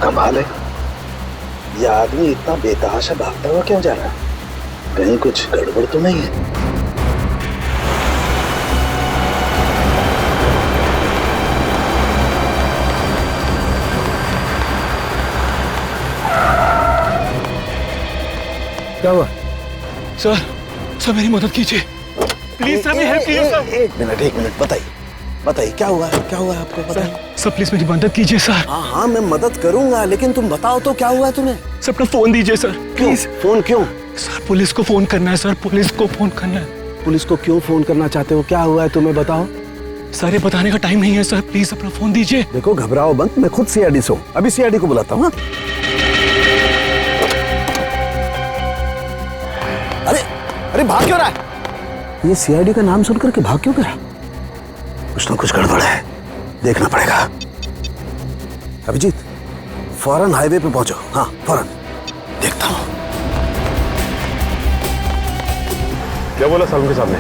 कमाल है, ये आदमी इतना बेतहाशा भागता हुआ क्यों जा रहा है? कहीं कुछ गड़बड़ तो नहीं है? क्या हुआ? सर मेरी मदद कीजिए प्लीज सर, मेरी हेल्प कीजिए सर। एक मिनट बताइए क्या हुआ है आपको? बताइए सर प्लीज मेरी मदद कीजिए सर। हाँ मैं मदद करूंगा, लेकिन तुम बताओ तो क्या हुआ है तुम्हें? सर अपना फोन दीजिए सर प्लीज। फोन क्यों? सर पुलिस को फोन करना है सर, पुलिस को फोन करना है। पुलिस को क्यों फोन करना चाहते हो? क्या हुआ है तुम्हें बताओ। सर ये बताने का टाइम नहीं है सर, प्लीज अपना फोन दीजिए। देखो घबराओ मत, मैं खुद सीआईडी से हूँ, अभी सीआईडी को बुलाता हूँ। अरे भाग क्यों रहा है? ये सीआईडी का नाम सुनकर के भाग क्यों रहा? कुछ ना कुछ गड़बड़ है, देखना पड़ेगा। अभिजीत फौरन हाईवे पे पहुंचो। हाँ फौरन, देखता हूँ। क्या बोला सालुंके के सामने?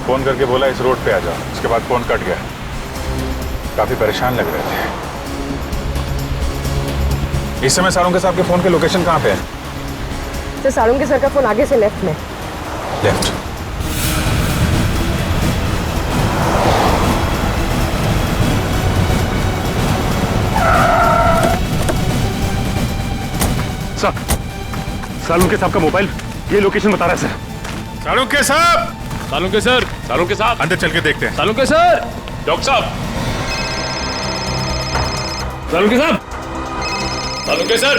फोन करके बोला इस रोड पे आ जाओ, उसके बाद फोन कट गया। काफी परेशान लग रहे थे। इस समय सालुंके साहब के फोन के लोकेशन कहाँ पे है? सर सालुंके सर का फोन आगे से लेफ्ट में। लेफ्ट। सर सालुंके साहब का मोबाइल ये लोकेशन बता रहा है सर। सालुंके साहब! सालुंके सर, सालुंके साहब अंदर चल के देखते हैं। सालुंके सर, डॉक्टर साहब, सालुंके साहब, Salunke sir,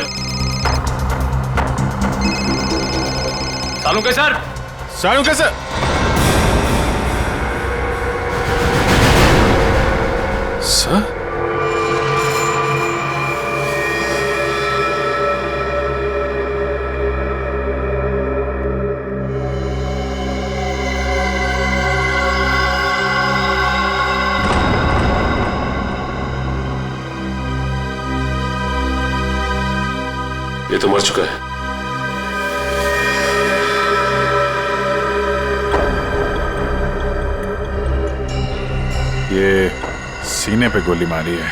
Salunke sir, Salunke sir! Sir? ये तो मर चुका है। ये सीने पे गोली मारी है।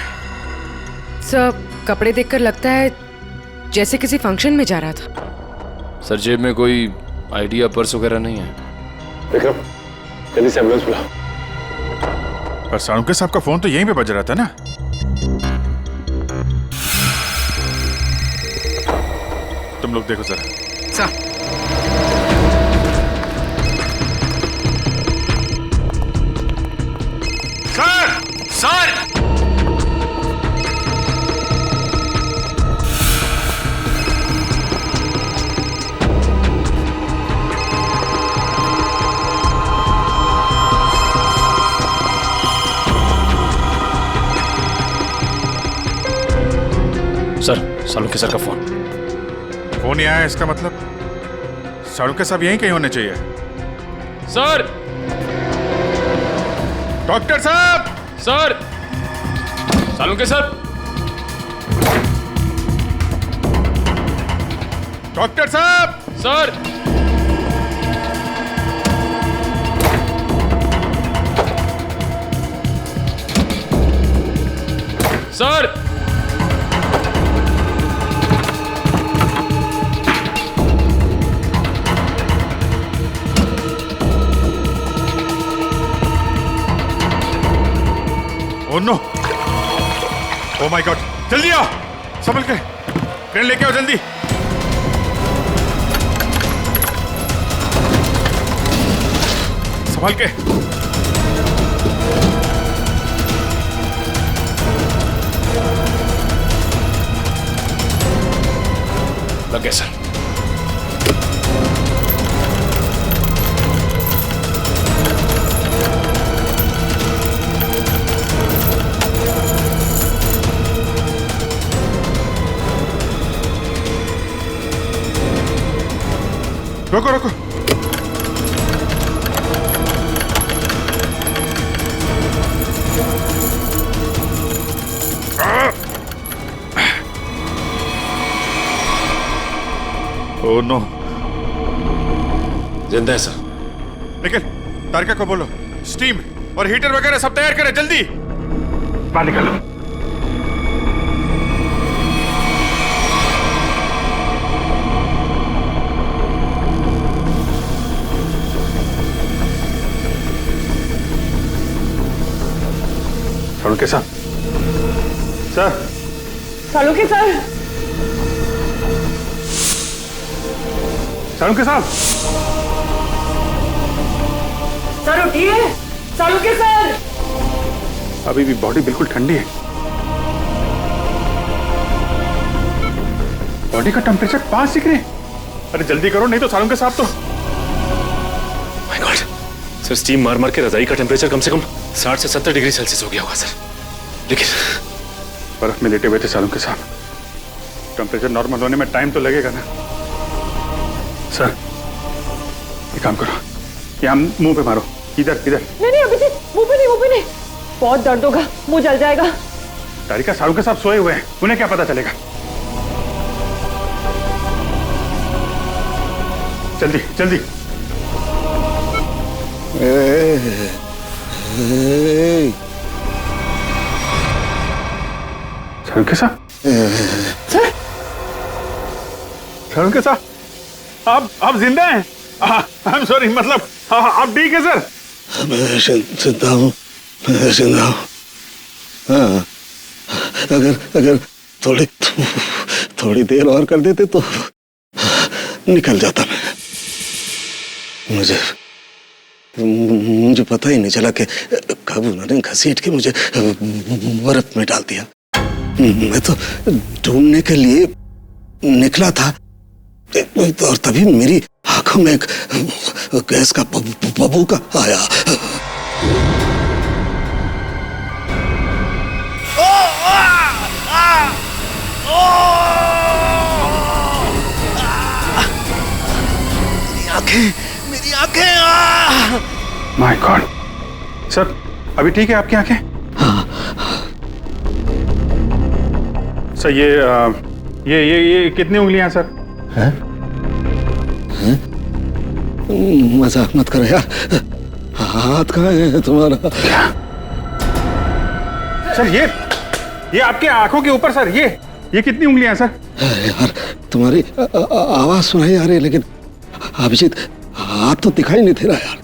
सर कपड़े देखकर लगता है जैसे किसी फंक्शन में जा रहा था। सर जेब में कोई आईडी या पर्स वगैरह नहीं है। विक्रम जल्दी से एम्बुलेंस बुला। पर सालुंके साहब का फोन तो यहीं पे बज रहा था ना? तुम लोग देखो जरा। Sir sir! Sir Salunke sir का फोन। फोन नहीं आया, इसका मतलब सालुंके साहब यहीं कहीं होने चाहिए। सर! डॉक्टर साहब! सर! सालुंके सर! डॉक्टर साहब! Sir! Sir! Oh no! Oh my god! जल्दी आओ, संभल के ट्रेन लेके आओ जल्दी। संभल के। लग गया सर। रोको रोको। Oh no! जिंदा है सर। निखिल, तारिका को बोलो स्टीम और हीटर वगैरह सब तैयार करें जल्दी। बाहर निकालो। सालुंके साहब, सर। सालुंके सर। सालुंके साहब। सर उठिए। सालुंके सर। अभी भी बॉडी बिल्कुल ठंडी है। बॉडी का टेम्परेचर 5 डिग्री। अरे जल्दी करो, नहीं तो सालुंके साहब तो। माय गॉड सर, स्टीम मार मार के रजाई का टेम्परेचर कम से कम 60 से 70 डिग्री सेल्सियस हो गया होगा सर। लेकिन बर्फ में लेटे हुए थे सालुंके साहब। टेम्परेचर नॉर्मल होने में टाइम तो लगेगा ना। सर एक काम करो, यहाँ मुंह पे मारो। इधर इधर। नहीं अभिजीत, मुंह पे नहीं। बहुत दर्द होगा, मुंह जल जाएगा। तारिका, सालुंके साहब सोए हुए हैं, उन्हें क्या पता चलेगा। जल्दी जल्दी। सालुंके साहब। सर। सालुंके साहब, आप जिंदा हैं? आई एम सॉरी, मतलब आप ठीक है सर? मैं जिंदा हूँ, मैं जिंदा हूँ। हाँ, अगर थोड़ी देर और कर देते तो निकल जाता मैं। मुझे पता ही नहीं चला कि कब उन्होंने घसीट के मुझे बर्फ में डाल दिया। मैं तो ढूंढने के लिए निकला था और तभी मेरी आंखों में एक गैस का बबूका आया। मेरी आंखें। माय गॉड सर, अभी ठीक है आपकी आंखें? सर ये कितनी उंगलियां सर? हैं? मजाक मत करो यार। हाथ कहाँ है तुम्हारा? सर ये आपके आंखों के ऊपर सर, ये कितनी उंगलियां सर? यार तुम्हारी आवाज सुनाई आ रही है, लेकिन अभिजीत हाथ तो दिखाई नहीं दे रहा यार।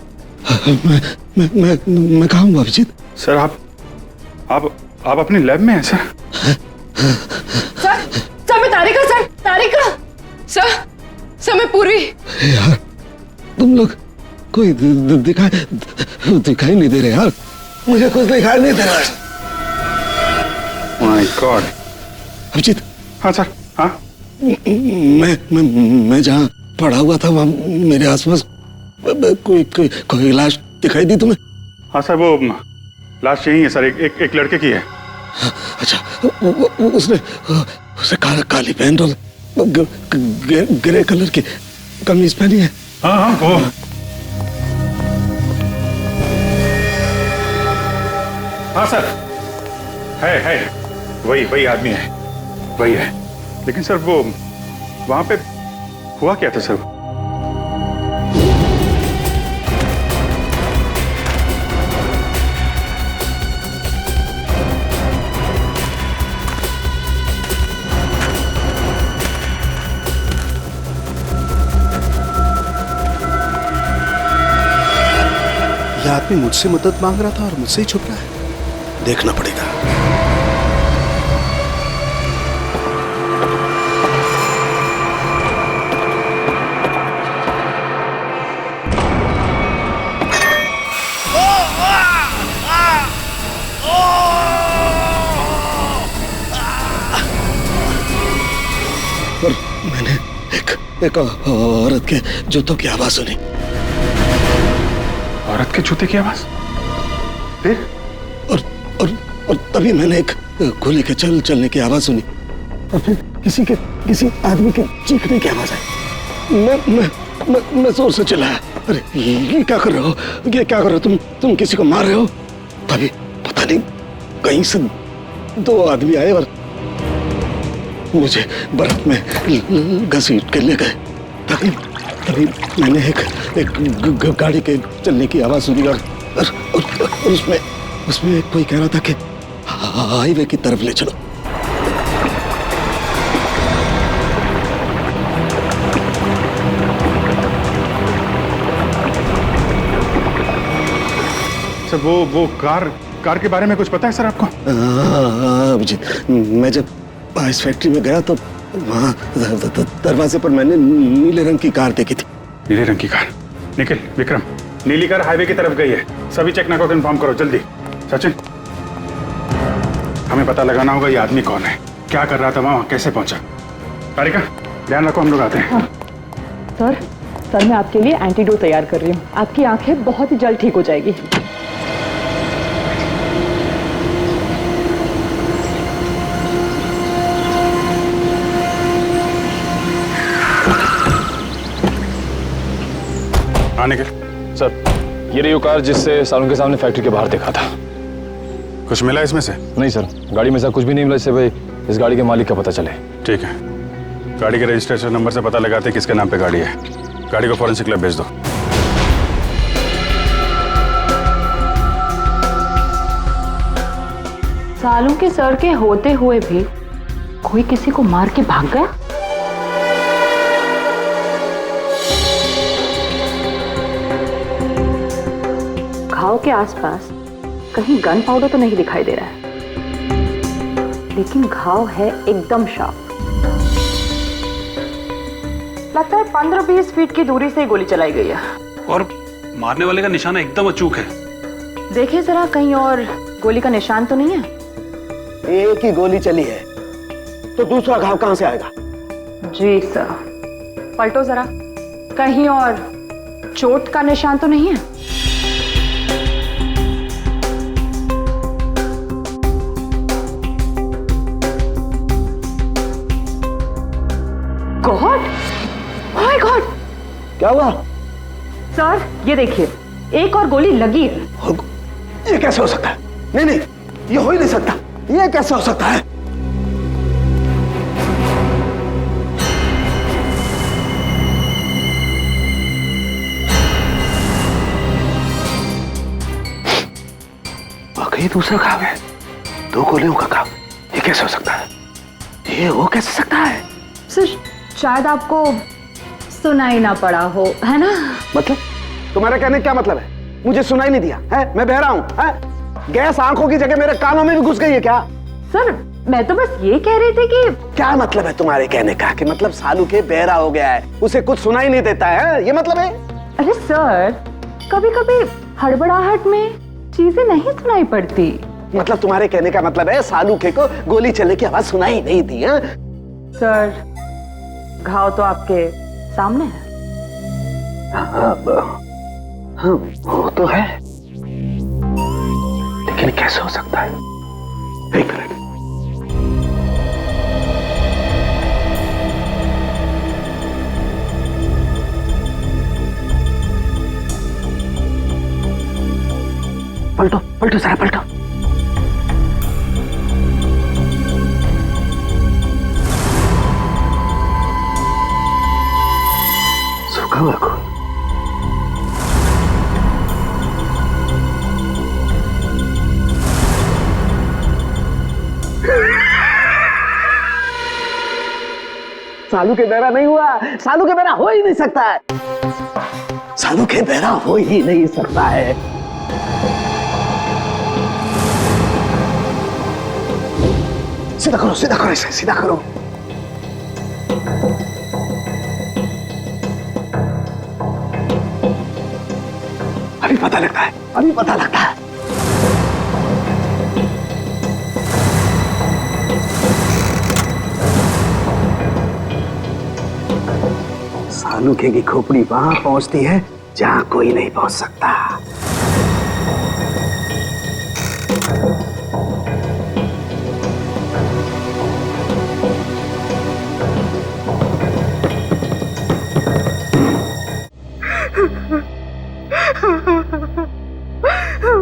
मैं कहाँ हूँ अभिजीत? सर आप अपनी लैब में हैं सर? सर मैं तारिका। सर मैं पूर्वी। यार तुम लोग कोई दिखाई नहीं दे रहे यार। मुझे कुछ दिखाई नहीं दे रहा है। My god. अभिजीत। हाँ सर। हाँ मैं जहाँ पड़ा हुआ था वहाँ मेरे आसपास कोई लाश दिखाई दी तुम्हें? हाँ सर, वो लाश यही है सर, एक लड़के की है। अच्छा, उसने काली पैंट और ग्रे कलर की कमीज पहनी है। हाँ वो। हाँ सर, है वही आदमी है, वही है। लेकिन सर वो वहां पे हुआ क्या था सर? यह आदमी मुझसे मदद मांग रहा था और मुझसे ही छुप रहा है। देखना पड़ेगा। और मैंने एक औरत के जूतों की आवाज सुनी। औरत के जूते की आवाज? फिर? और तभी मैंने एक गोली के चलने की आवाज सुनी और फिर किसी आदमी के चीखने की आवाज आई। मैं जोर से चिल्लाया, अरे ये क्या कर रहे हो? ये क्या कर रहे हो तुम किसी को मार रहे हो? तभी पता नहीं कहीं से दो आदमी आए और मुझे बर्फ में घसीट के ले गए। तभी मैंने एक गाड़ी के चलने की आवाज सुनी और उसमें कोई कह रहा था कि हाईवे की तरफ ले चलो। सर वो कार के बारे में कुछ पता है सर आपको? अभिजीत, मैं जब इस फैक्ट्री में गया तो वहाँ दरवाजे पर मैंने नीले रंग की कार देखी थी। नीले रंग की कार? निखिल, विक्रम, नीली कार हाईवे की तरफ गई है। सभी चेकना को कंफर्म करो जल्दी। सचिन, हमें पता लगाना होगा ये आदमी कौन है, क्या कर रहा था वहां, कैसे पहुंचा। तारिका, ध्यान रखो, हम लोग आते हैं। हाँ। सर मैं आपके लिए एंटीडोट तैयार कर रही हूँ। आपकी आंखें बहुत ही जल्द ठीक हो जाएगी। हाँ निखिल। सर, ये रही वो कार जिससे सालों के सामने फैक्ट्री के बाहर देखा था। कुछ मिला इसमें से? नहीं सर, गाड़ी में से कुछ भी नहीं मिला जिससे भाई इस गाड़ी के मालिक का पता चले। ठीक है, गाड़ी के रजिस्ट्रेशन नंबर से पता लगाते किसके नाम पे गाड़ी है। गाड़ी को फॉरेंसिक लैब भेज दो। सालों के सर के होते हुए भी कोई किसी को मार के भाग गया। घाव के आसपास कहीं गन पाउडर तो नहीं दिखाई दे रहा है, लेकिन घाव है एकदम शार्प। लगता है 15-20 फीट की दूरी से गोली चलाई गई है। और मारने वाले का निशाना एकदम अचूक है। देखिए जरा, कहीं और गोली का निशान तो नहीं है? एक ही गोली चली है तो दूसरा घाव कहां से आएगा? जी सर। पलटो जरा, कहीं और चोट का निशान तो नहीं है? गॉड, माय गॉड, क्या हुआ? सर ये देखिए, एक और गोली लगी है। ये कैसे हो सकता है? नहीं नहीं, ये हो ही नहीं सकता। ये कैसे हो सकता है? वाकई दूसरा घाव है, 2 गोलियों का घाव। ये कैसे हो सकता है? ये हो कैसे सकता है? सर शायद आपको सुनाई ना पड़ा हो, है ना? मतलब तुम्हारा कहने का क्या मतलब है? मुझे सुनाई नहीं दिया है? मैं बहरा हूं है? गैस आंखों की जगह मेरे कानों में भी घुस गई है क्या? सर मैं तो बस ये कह रही थी कि क्या मतलब है तुम्हारे कहने का? कि मतलब सालू के बहरा हो गया है, उसे कुछ सुनाई नहीं देता है, ये मतलब है? अरे सर, कभी कभी हड़बड़ाहट में चीजें नहीं सुनाई पड़ती। मतलब तुम्हारे कहने का मतलब है सालू के को गोली चलने की आवाज सुनाई नहीं दी है? सर घाव तो आपके सामने है। हाँ, वो तो है, लेकिन कैसे हो सकता है? एक मिनट। पलटो पलटो जरा, पलटो। सूखा हुआ खून। सालू के बहरा नहीं हुआ, सालू के बहरा हो ही नहीं सकता है, सालू के बहरा हो ही नहीं सकता है। सीधा करो इसे, सीधा करो। अभी पता लगता है, अभी पता लगता है। सालू की खोपड़ी वहां पहुंचती है जहां कोई नहीं पहुंच सकता।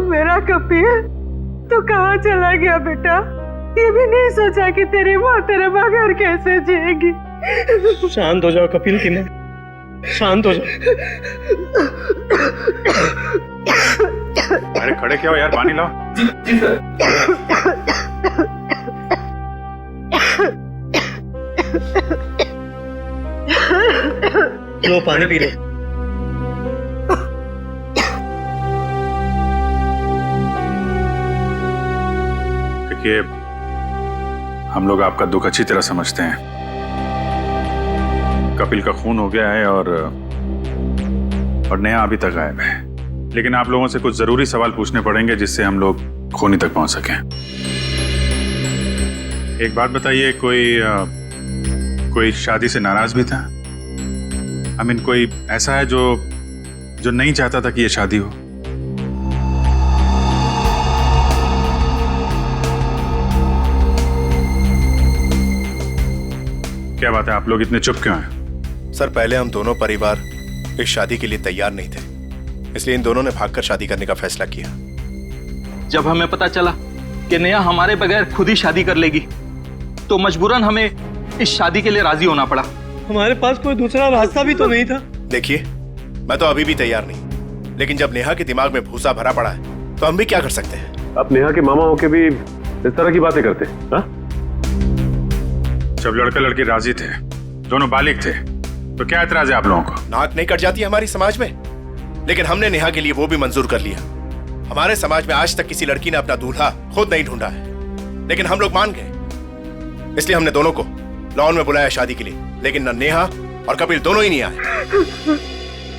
मेरा कपिल, तू कहाँ चला गया बेटा? ये भी नहीं सोचा कि तेरी माँ तेरे बगैर कैसे जिएगी। शांत हो जाओ कपिल की माँ, शांत हो जाओ। अरे खड़े क्या हो यार, पानी लाओ। जी सर। लो पानी पी लो। देखिए, हम लोग आपका दुख अच्छी तरह समझते हैं। कपिल का खून हो गया है और नेहा अभी तक गायब है। लेकिन आप लोगों से कुछ जरूरी सवाल पूछने पड़ेंगे जिससे हम लोग खूनी तक पहुंच सकें। एक बात बताइए, कोई शादी से नाराज भी था? आई मीन, कोई ऐसा है जो नहीं चाहता था कि ये शादी हो? क्या बात है, आप लोग इतने चुप क्यों हैं? सर, पहले हम दोनों परिवार इस शादी के लिए तैयार नहीं थे, इसलिए इन दोनों ने भागकर शादी करने का फैसला किया। जब हमें पता चला कि नेहा हमारे बगैर खुद ही शादी कर लेगी, तो मजबूरन हमें इस शादी के लिए राजी होना पड़ा। हमारे पास कोई दूसरा रास्ता भी तो नहीं था। देखिए, मैं तो अभी भी तैयार नहीं, लेकिन जब नेहा के दिमाग में भूसा भरा पड़ा है तो हम भी क्या कर सकते हैं? आप नेहा के मामा होके भी इस तरह की बातें करते हैं? हाँ? जब लड़का लड़की राजी थे, दोनों बालिग थे, तो क्या एतराज है आप लोगों को? नाक नहीं कट जाती हमारी समाज में? लेकिन हमने नेहा के लिए वो भी मंजूर कर लिया। हमारे समाज में आज तक किसी लड़की ने अपना दूल्हा खुद नहीं ढूंढा है, लेकिन हम लोग मान गए, इसलिए हमने दोनों को लॉन में बुलाया शादी के लिए। लेकिन न नेहा और कपिल दोनों ही नहीं आए।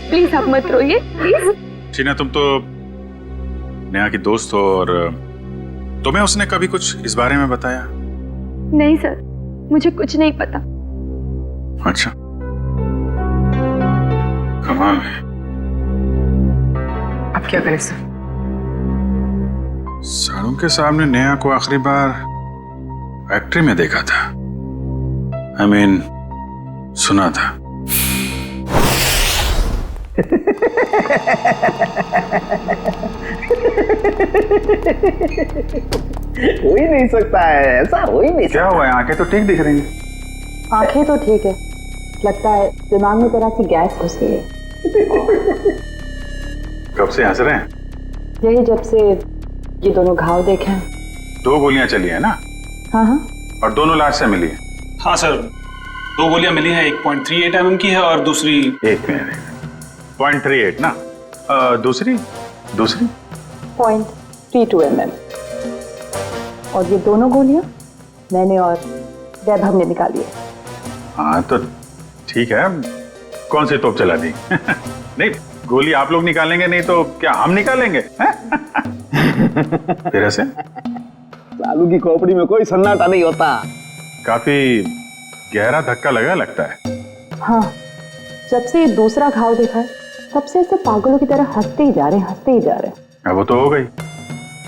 प्लीज आप मत रोइए, प्लीज। शीना, तुम तो नेहा की दोस्त हो, और तुम्हें उसने कभी कुछ इस बारे में बताया? नहीं सर, मुझे कुछ नहीं पता। अच्छा, कमाल है। अब क्या करें सर? साड़ू के सामने नेहा को आखिरी बार फैक्ट्री में देखा था। आई मीन, सुना था। हो ही नहीं सकता है, ऐसा हो ही नहीं। क्या हुआ है? आंखें तो ठीक दिख रही हैं। आंखें तो ठीक है, लगता है दिमाग में जरा सी गैस घुस गई है। कब से हंस रहे हैं? यही जब से ये दोनों घाव देखे हैं। 2 गोलियां चली है ना? हाँ हाँ। और दोनों लाश से मिली है? हाँ सर, 2 गोलियां मिली हैं, 1.38 mm की है और दूसरी 1.38 ना? दूसरी 0.32 mm। और ये दोनों गोलियां मैंने और वैभव ने निकाली है। हाँ तो ठीक है, कौन सी तोप चला दी? नहीं, गोली आप लोग निकालेंगे नहीं तो क्या हम निकालेंगे? फिर ऐसे सालू की खोपड़ी में कोई सन्नाटा नहीं होता। काफी गहरा धक्का लगा लगता है। हाँ, जब से ये दूसरा घाव देखा है तब से ऐसे पागलों की तरह हंसते ही जा रहे हैं। अब वो तो हो गई,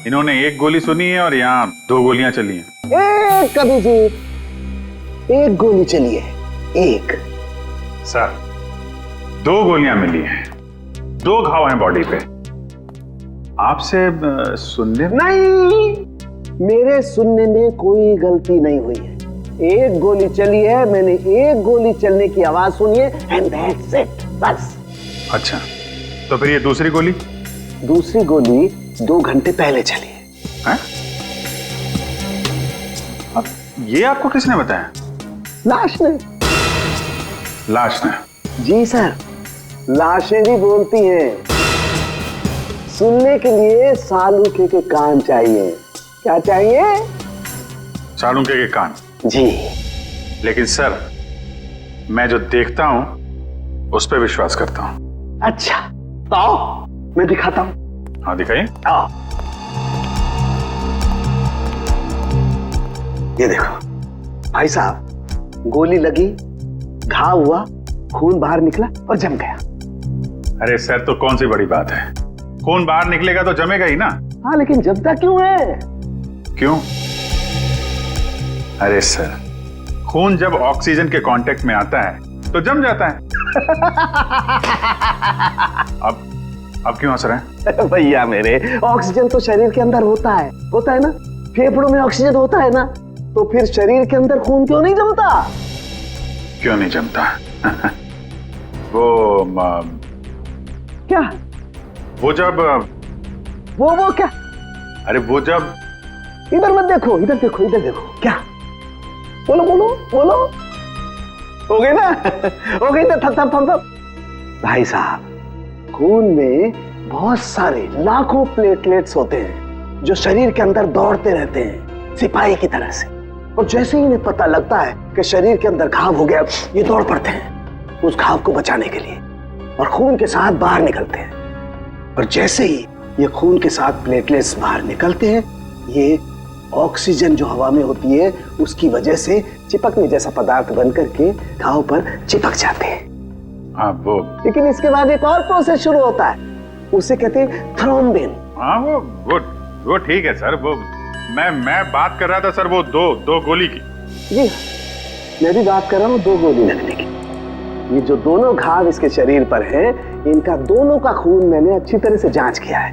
इन्होंने 1 गोली सुनी है और यहाँ 2 गोलियां चली हैं। कभी जी 1 गोली चली है, 1। सर, 2 गोलियां मिली हैं, 2 घाव हैं बॉडी पे। आपसे सुनने नहीं, मेरे सुनने में कोई गलती नहीं हुई है। 1 गोली चली है, मैंने 1 गोली चलने की आवाज सुनी है, एंड दैट्स इट, बस। अच्छा, तो फिर ये दूसरी गोली? दूसरी गोली 2 घंटे पहले चली है। अब ये आपको किसने बताया? लाश ने। लाश ने? जी सर, लाशें भी बोलती हैं। सुनने के लिए सालूके के कान चाहिए। क्या चाहिए? सालूके के कान? जी। लेकिन सर, मैं जो देखता हूं उस पर विश्वास करता हूं। अच्छा, तो आओ मैं दिखाता हूं। हाँ, दिखाइए। आओ, ये देखो भाई साहब, गोली लगी, घाव हुआ, खून बाहर निकला और जम गया। अरे सर, तो कौन सी बड़ी बात है, खून बाहर निकलेगा तो जमेगा ही ना। हाँ, लेकिन जमता क्यों है? क्यों? अरे सर, खून जब ऑक्सीजन के कांटेक्ट में आता है तो जम जाता है। अब क्यों हंस रहे हैं? भैया मेरे, ऑक्सीजन तो शरीर के अंदर होता है ना? फेफड़ों में ऑक्सीजन होता है ना, तो फिर शरीर के अंदर खून क्यों नहीं जमता? क्यों नहीं जमता? वो क्या? वो जब वो क्या? अरे वो जब, इधर मत देखो, इधर देखो, इधर देखो। क्या? बोलो बोलो बोलो। हो गई ना? हो गई ना? थप। भाई साहब, खून में बहुत सारे लाखों प्लेटलेट्स होते हैं जो शरीर के अंदर दौड़ते रहते हैं, सिपाही की तरह से। और जैसे ही इन्हें पता लगता है कि शरीर के अंदर घाव हो गया, ये दौड़ पड़ते हैं उस घाव को बचाने के लिए और खून के साथ बाहर निकलते हैं। और जैसे ही ये खून के साथ प्लेटलेट्स बाहर निकलते हैं, ये ऑक्सीजन जो हवा में होती है उसकी वजह से चिपकने जैसा पदार्थ बन करके घाव पर चिपक जाते हैं। हाँ वो, लेकिन इसके बाद एक और प्रोसेस शुरू होता है, उसे कहते हैं थ्रोम्बिन। हाँ वो ठीक है सर। वो मैं बात कर रहा था सर वो दो गोली की। जी मैं भी बात कर रहा हूँ 2 गोली लगने की। ये जो दोनों घाव इसके शरीर पर हैं, इनका दोनों का खून मैंने अच्छी तरह से जांच किया है।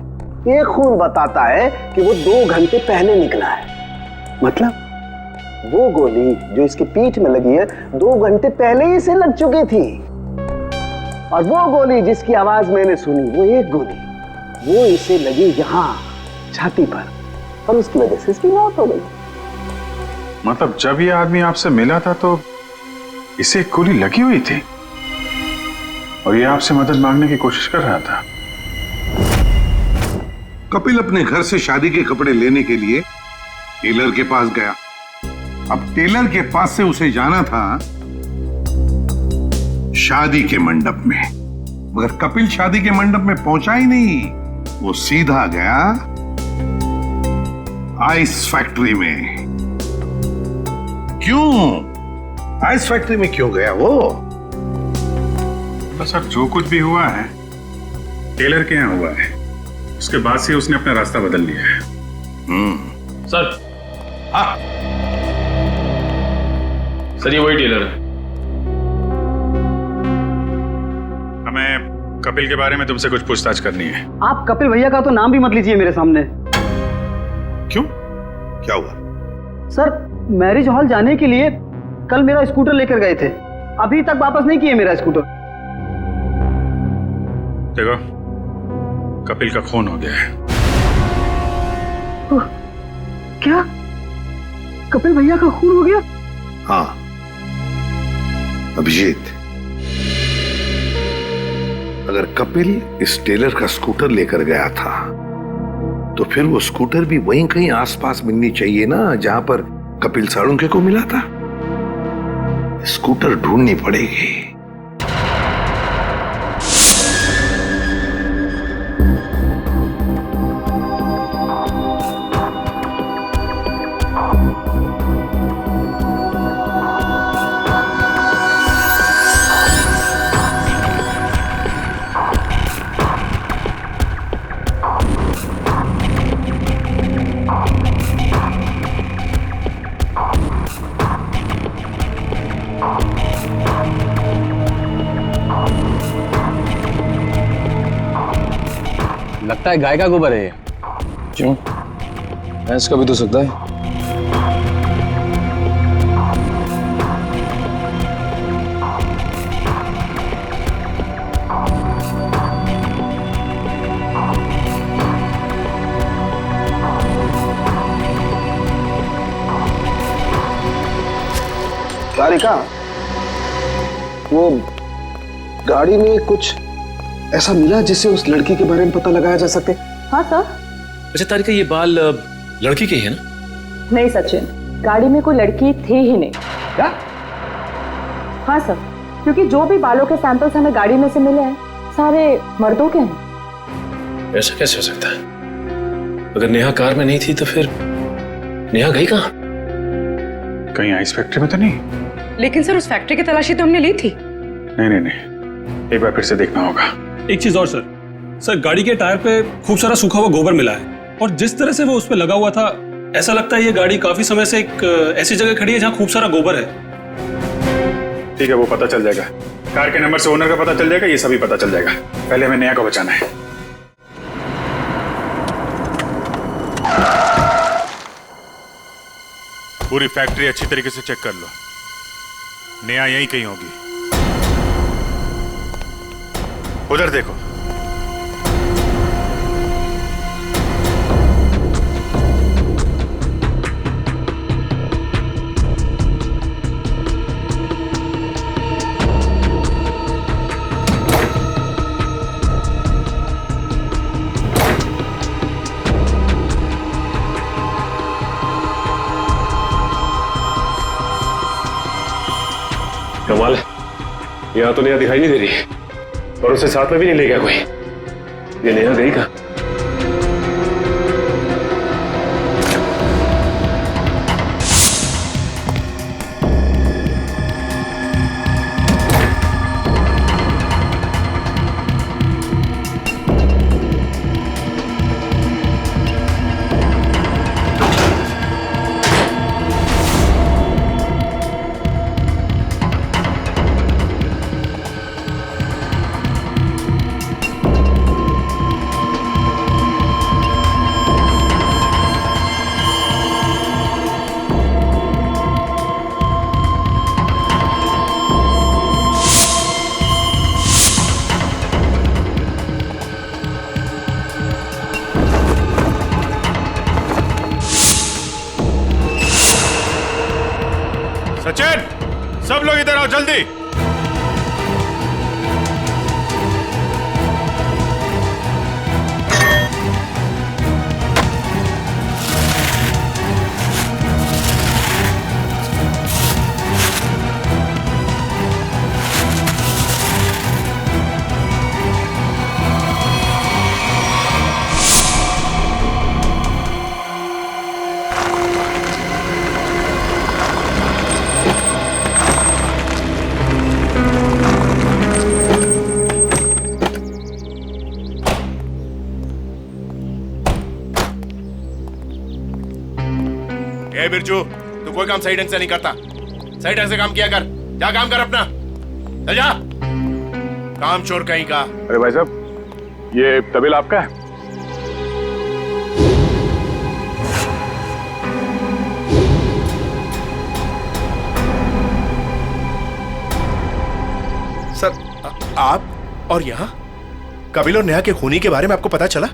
एक खून बताता है कि वो 2 घंटे पहले निकला है। मतलब वो गोली जो इसकी पीठ में लगी है 2 घंटे पहले ही इसे लग चुकी थी। और वो गोली जिसकी आवाज मैंने सुनी, वो एक गोली वो इसे लगी यहाँ छाती पर, और उसकी वजह से इसकी मौत हो गई। मतलब जब ये आदमी आपसे मिला था तो इसे एक गोली लगी हुई थी और ये आपसे मदद मांगने की कोशिश कर रहा था। कपिल अपने घर से शादी के कपड़े लेने के लिए टेलर के पास गया। अब टेलर के पास से उसे जाना था शादी के मंडप में, मगर कपिल शादी के मंडप में पहुंचा ही नहीं। वो सीधा गया आइस फैक्ट्री में। क्यों आइस फैक्ट्री में क्यों गया वो? तो सर जो कुछ भी हुआ है टेलर के यहाँ हुआ है, उसके बाद से उसने अपना रास्ता बदल लिया है। सर सर ये वही टेलर है। हमें कपिल के बारे में तुमसे कुछ पूछताछ करनी है। आप कपिल भैया का तो नाम भी मत लीजिए मेरे सामने। क्यों, क्या हुआ? सर मैरिज हॉल जाने के लिए कल मेरा स्कूटर लेकर गए थे, अभी तक वापस नहीं किए मेरा स्कूटर। देखो कपिल का खून हो गया है। क्या कपिल भैया का खून हो गया? हाँ अभिजीत, अगर कपिल इस टेलर का स्कूटर लेकर गया था तो फिर वो स्कूटर भी वहीं कहीं आसपास मिलनी चाहिए ना जहां पर कपिल साळुंखे को मिला था। स्कूटर ढूंढनी पड़ेगी। लगता है गाय का गोबर है ये। क्यों? भैंस का भी तो सकता है। तारिका, वो गाड़ी में कुछ ऐसा मिला जिससे उस लड़की के बारे में पता लगाया जा सके? हाँ सर। अच्छा तारिका, ये बाल लड़की के ही है ना? नहीं सचिन, गाड़ी में कोई लड़की थी ही नहीं। क्या? हाँ सर, क्योंकि जो भी बालों के सैंपल्स हमें गाड़ी में से मिले हैं सारे मर्दों के हैं। ऐसा कैसे हो सकता है? अगर नेहा कार में नहीं थी तो फिर नेहा गई कहाँ? कहीं आइस फैक्ट्री में तो नहीं? लेकिन सर उस फैक्ट्री की तलाशी तो हमने ली थी। नहीं, एक बार फिर से देखना होगा। एक चीज और सर, गाड़ी के टायर पे खूब सारा सूखा हुआ गोबर मिला है और जिस तरह से वो उस पे लगा हुआ था, ऐसा लगता है ये गाड़ी काफी समय से एक ऐसी जगह खड़ी है जहां खूब सारा गोबर है। ठीक है, वो पता चल जाएगा। कार के नंबर से ओनर का पता चल जाएगा, ये सभी पता चल जाएगा। पहले हमें नेहा को बचाना है। पूरी फैक्ट्री अच्छी तरीके से चेक कर लो, नेहा यहीं कहीं होगी। उधर देखो। कमाल है, यहाँ तो नेहा दिखाई नहीं दे रही और उसे साथ में भी नहीं ले गया कोई। ये नेहा गई कहाँ? सचिन, सब लोग इधर आओ जल्दी। ए बिरजू, तू कोई काम सही ढंग से नहीं करता। सही ढंग से काम किया कर। जा काम कर अपना। चल जा। काम चोर कहीं का। अरे भाई साहब, ये तबेला आपका है? सर, आप और यहाँ कपिल और नेहा के खूनी के बारे में आपको पता चला?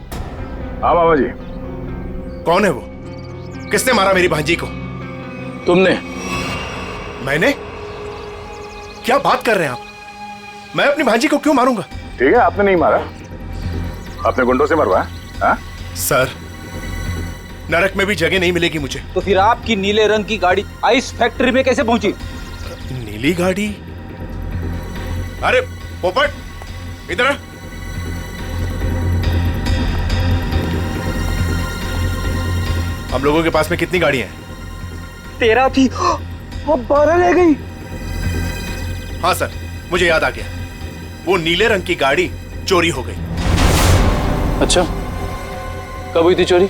हाँ बाबा जी। कौन है वो? किसने मारा मेरी भांजी को? तुमने। मैंने? क्या बात कर रहे हैं आप? मैं अपनी भांजी को क्यों मारूंगा? ठीक है, आपने नहीं मारा, आपने गुंडों से मरवाया। हाँ? सर, नरक में भी जगह नहीं मिलेगी मुझे। तो फिर आपकी नीले रंग की गाड़ी आइस फैक्ट्री में कैसे पहुंची? नीली गाड़ी? अरे पोपट, इधर आ। हम लोगों के पास में कितनी गाड़ियां हैं? 13 थी, अब 12 रह गई। हाँ सर, मुझे याद आ गया। वो नीले रंग की गाड़ी चोरी हो गई। अच्छा, कब हुई थी चोरी?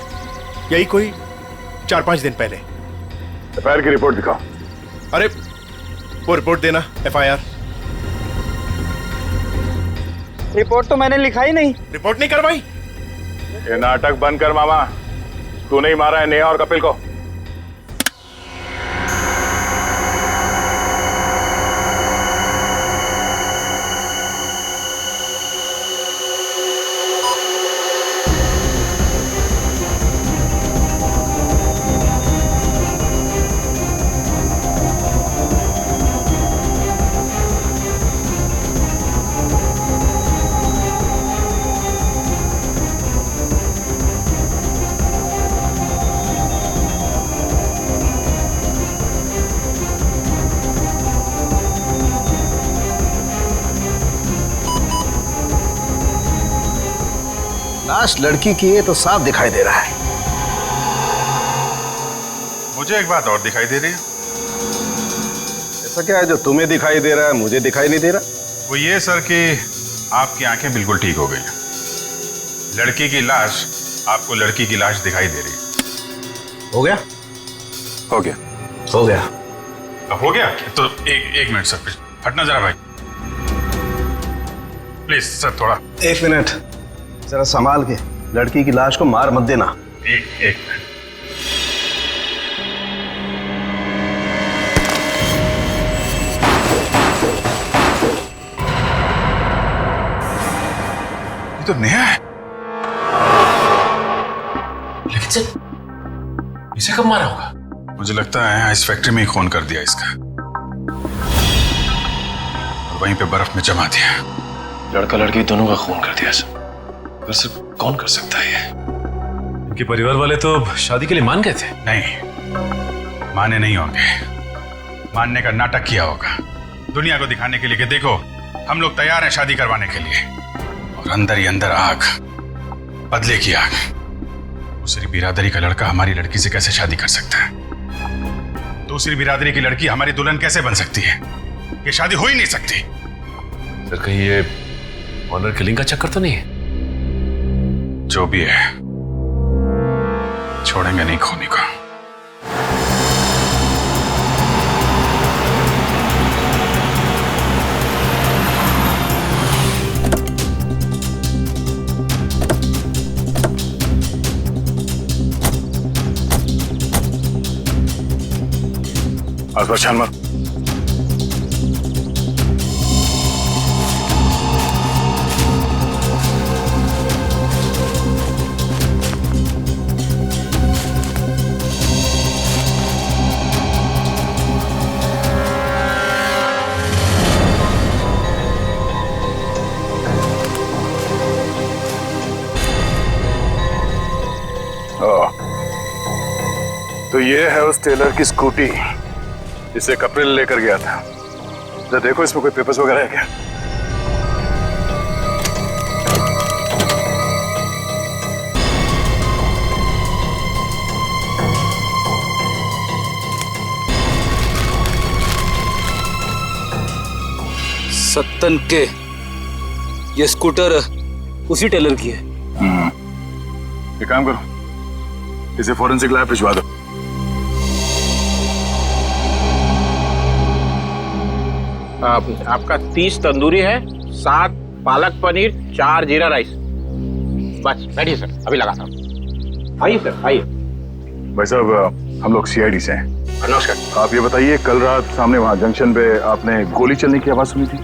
यही कोई 4-5 दिन पहले। एफआईआर की रिपोर्ट दिखाओ। अरे वो रिपोर्ट देना। एफआईआर रिपोर्ट तो मैंने लिखा ही नहीं। रिपोर्ट नहीं करवाई? ये नाटक बंद कर मामा। तू नहीं मारा है नेहा और कपिल को? लाश लड़की की है तो साफ दिखाई दे रहा है। मुझे एक बात और दिखाई दे रही है। ऐसा क्या है जो तुम्हें दिखाई दे रहा है मुझे दिखाई नहीं दे रहा? वो ये सर कि आपकी आंखें बिल्कुल ठीक हो गई हैं। लड़की की लाश आपको लड़की की लाश दिखाई दे रही है। हो गया? हो गया। हो गया। अब हो गया तो एक मिनट सर, हटना जरा भाई, प्लीज सर, थोड़ा 1 मिनट जरा संभाल के। लड़की की लाश को मार मत देना। एक मिनट। ये तो नेहा है। लेकिन सर, इसे कब मारा होगा? मुझे लगता है इस फैक्ट्री में ही खून कर दिया इसका, और वहीं पे बर्फ में जमा दिया। लड़का लड़की दोनों का खून कर दिया सर। वैसे कौन कर सकता है ये? इनके परिवार वाले तो शादी के लिए मान गए थे। नहीं, माने नहीं होंगे, मानने का नाटक किया होगा। दुनिया को दिखाने के लिए कि देखो हम लोग तैयार हैं शादी करवाने के लिए, और अंदर ही अंदर आग, बदले की आग। दूसरी बिरादरी का लड़का हमारी लड़की से कैसे शादी कर सकता है? दूसरी बिरादरी की लड़की हमारी दुल्हन कैसे बन सकती है? ये शादी हो ही नहीं सकती। सर कहीं ये ऑनर किलिंग का चक्कर तो नहीं है? जो भी है, छोड़ेंगे नहीं खोने को। आसपास छान मार। तो ये है उस टेलर की स्कूटी जिसे कपिल लेकर गया था। जरा देखो इसमें कोई पेपर्स वगैरह है क्या? सत्तन के ये स्कूटर उसी टेलर की है। एक काम करो, इसे फोरेंसिक लैब भिजवा दो। आपका 30 तंदूरी है, 7 पालक पनीर, 4 जीरा राइस। बस बैठिए सर, अभी लगाता हूँ। आइए सर, आइए। भाई साहब हम लोग सीआईडी से हैं। नमस्कार। आप ये बताइए, कल रात सामने वहाँ जंक्शन पे आपने गोली चलने की आवाज सुनी थी?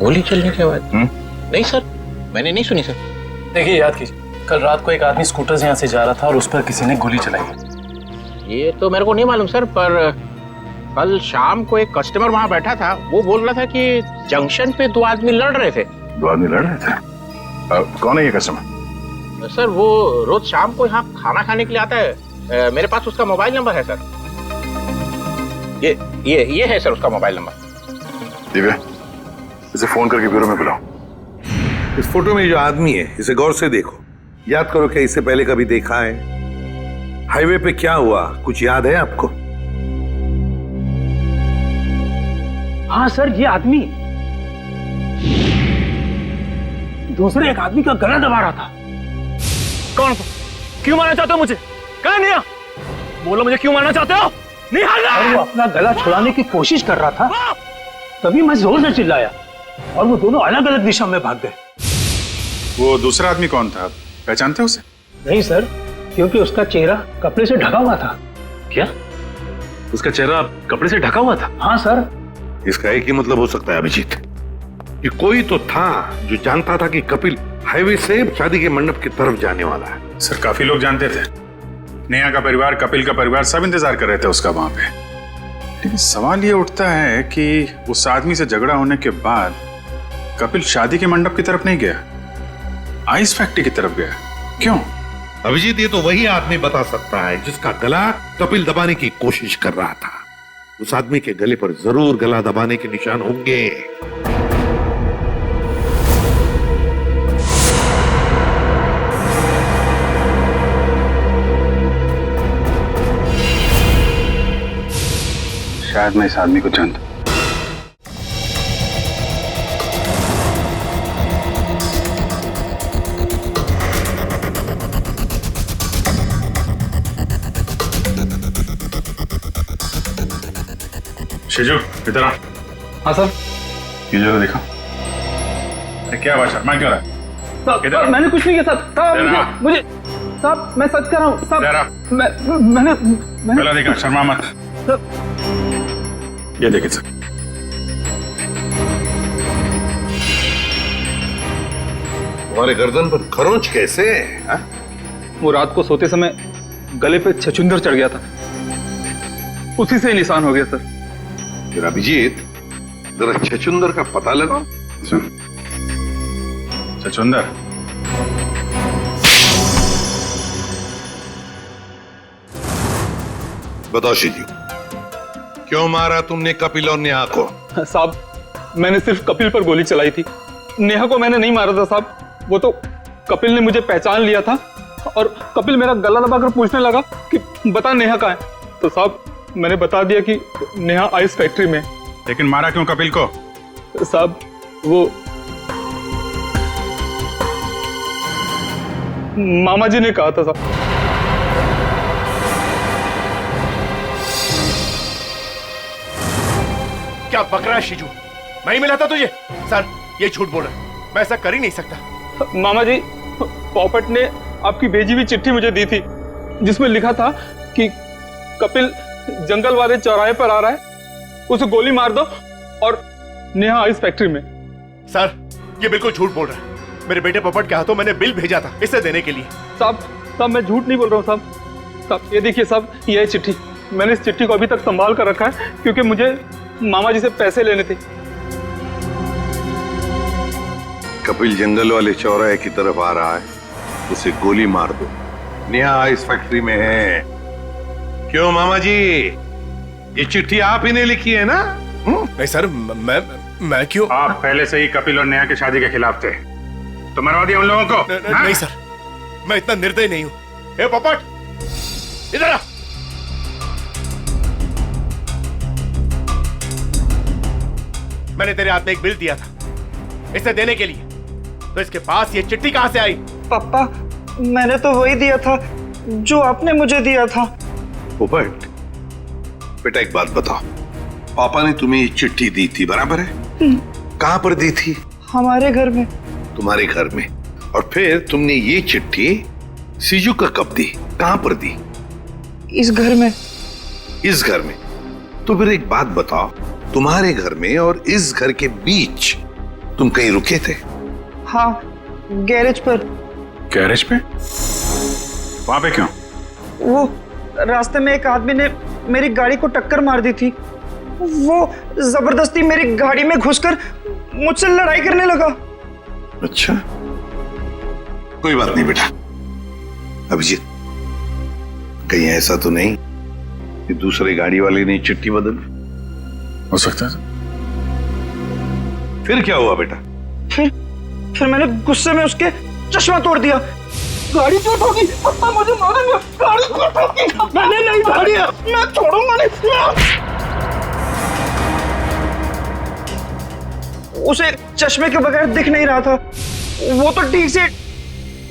गोली चलने की आवाज? नहीं सर, मैंने नहीं सुनी सर। देखिए याद कीजिए, कल रात को एक आदमी स्कूटर से यहाँ से जा रहा था और उस पर किसी ने गोली चलाई। ये तो मेरे को नहीं मालूम सर, पर कल शाम को एक कस्टमर वहाँ बैठा था, वो बोल रहा था कि जंक्शन पे 2 आदमी लड़ रहे थे। 2 आदमी लड़ रहे थे? कौन है ये कस्टमर? सर वो रोज शाम को यहाँ खाना खाने के लिए आता है। मेरे पास उसका मोबाइल नंबर है सर। ये है सर उसका मोबाइल नंबर। दिव्या, इसे फोन करके ब्यूरो में बुलाओ। इस फोटो में जो आदमी है, इसे गौर से देखो। याद करो क्या इससे पहले कभी देखा है? हाईवे पे क्या हुआ, कुछ याद है आपको? हाँ सर, ये आदमी दूसरे एक आदमी का गला दबा रहा था। कौन? क्यों मारना चाहते हो मुझे? कहाँ निया? बोलो मुझे क्यों मारना चाहते हो? और वो अपना गला छुड़ाने की कोशिश कर रहा था, तभी मैं जोर से चिल्लाया और वो दोनों अलग अलग दिशा में भाग गए। वो दूसरा आदमी कौन था, पहचानते हो उसे? नहीं सर, क्योंकि उसका चेहरा कपड़े से ढका हुआ था। क्या? उसका चेहरा कपड़े से ढका हुआ था? हाँ सर। इसका एक ही मतलब हो सकता है अभिजीत, कि कोई तो था जो जानता था कि कपिल हाईवे से शादी के मंडप की तरफ जाने वाला है। सर काफी लोग जानते थे, नेहा का परिवार, कपिल का परिवार, सब इंतजार कर रहे थे उसका वहां पे। लेकिन सवाल ये उठता है कि उस आदमी से झगड़ा होने के बाद कपिल शादी के मंडप की तरफ नहीं गया, आइस फैक्ट्री की तरफ गया। क्यों? अभिजीत, ये तो वही आदमी बता सकता है जिसका गला कपिल दबाने की कोशिश कर रहा था। उस आदमी के गले पर जरूर गला दबाने के निशान होंगे। शायद मैं इस आदमी को जानता। शिजू, इधर आ। हाँ सर। ये जगह देखो। अरे क्या बात है, मैं क्यों रहा? साहब मैंने कुछ नहीं किया साहब। मुझे साहब, मैं सच कर रहा हूँ साहब। मैंने पहला देखा, शर्मा मत। ये देखिए सर, तुम्हारे गर्दन पर खरोंच कैसे है? वो रात को सोते समय गले पे छछुंदर चढ़ गया था, उसी से निशान हो गया सर। फिर अभिजीत, जरा छछुंदर का पता लगाओ। छछुंदर? बताओ शिजू, क्यों मारा तुमने कपिल और नेहा को? साहब मैंने सिर्फ कपिल पर गोली चलाई थी। नेहा को मैंने नहीं मारा था साहब, वो तो कपिल ने मुझे पहचान लिया था और कपिल मेरा गला दबाकर पूछने लगा कि बता नेहा कहाँ है। तो साहब मैंने बता दिया कि नेहा आइस फैक्ट्री में। लेकिन मारा क्यों कपिल को? साहब वो मामा जी ने कहा था साहब। क्या बक रहा है शिजू? मैं ही मिला था तुझे? सर ये झूठ बोल रहा है, मैं ऐसा कर ही नहीं सकता। मामा जी, पोपट ने आपकी भेजी हुई चिट्ठी मुझे दी थी जिसमें लिखा था कि कपिल जंगल वाले चौराहे पर आ रहा है, उसे गोली मार दो और नेहा आइस फैक्ट्री में। सर ये बिल्कुल झूठ बोल रहा है। मेरे बेटे पोपट के हाथों मैंने बिल भेजा था इसे देने के लिए। साहब मैं झूठ नहीं बोल रहा हूँ साहब। ये देखिए साहब, ये चिट्ठी, मैंने इस चिट्ठी को अभी तक संभाल कर रखा है क्योंकि मुझे मामा जी से पैसे लेने थे। कपिल जंगल वाले चौराहे की तरफ आ रहा है, उसे गोली मार दो। नेहा आइस फैक्ट्री में है। क्यों मामा जी, ये चिट्ठी आप ही ने लिखी है ना? नहीं सर, मैं क्यों? आप पहले से ही कपिल और नेहा की शादी के खिलाफ थे, तो मरवा दिया उन लोगों को। नहीं सर, मैं इतना निर्दयी नहीं हूं। ए पोपट इधर आ। मैंने तेरे हाथ में एक बिल दिया था इसे देने के लिए, तो इसके पास ये चिट्ठी कहां से आई? पापा मैंने तो वही दिया था जो आपने मुझे दिया था। पोपट बेटा एक बात बताओ, पापा ने तुम्हें ये चिट्ठी दी थी बराबर है? कहां पर दी थी? हमारे घर में। तुम्हारे घर में? और फिर तुमने ये चिट्ठी सीजू का कब दी, कहां पर दी? इस घर में। इस घर में? तो फिर एक बात बताओ, तुम्हारे घर में और इस घर के बीच तुम कहीं रुके थे? हाँ, गैरेज पर। गैरेज पे? वहां पे क्यों? वो रास्ते में एक आदमी ने मेरी गाड़ी को टक्कर मार दी थी। वो जबरदस्ती मेरी गाड़ी में घुसकर मुझसे लड़ाई करने लगा। अच्छा, कोई बात नहीं बेटा। अभिजीत, कहीं ऐसा तो नहीं कि दूसरे गाड़ी वाले ने चिट्ठी बदल? हो सकता है। फिर क्या हुआ बेटा? फिर मैंने गुस्से में उसके चश्मा तोड़ दिया। गाड़ी क्यों ठोकी? पापा मुझे मारेंगे। गाड़ी क्यों ठोकी? मैंने नहीं गाड़ी, मैं छोड़ूंगा नहीं। उसे चश्मे के बगैर दिख नहीं रहा था, वो तो ठीक से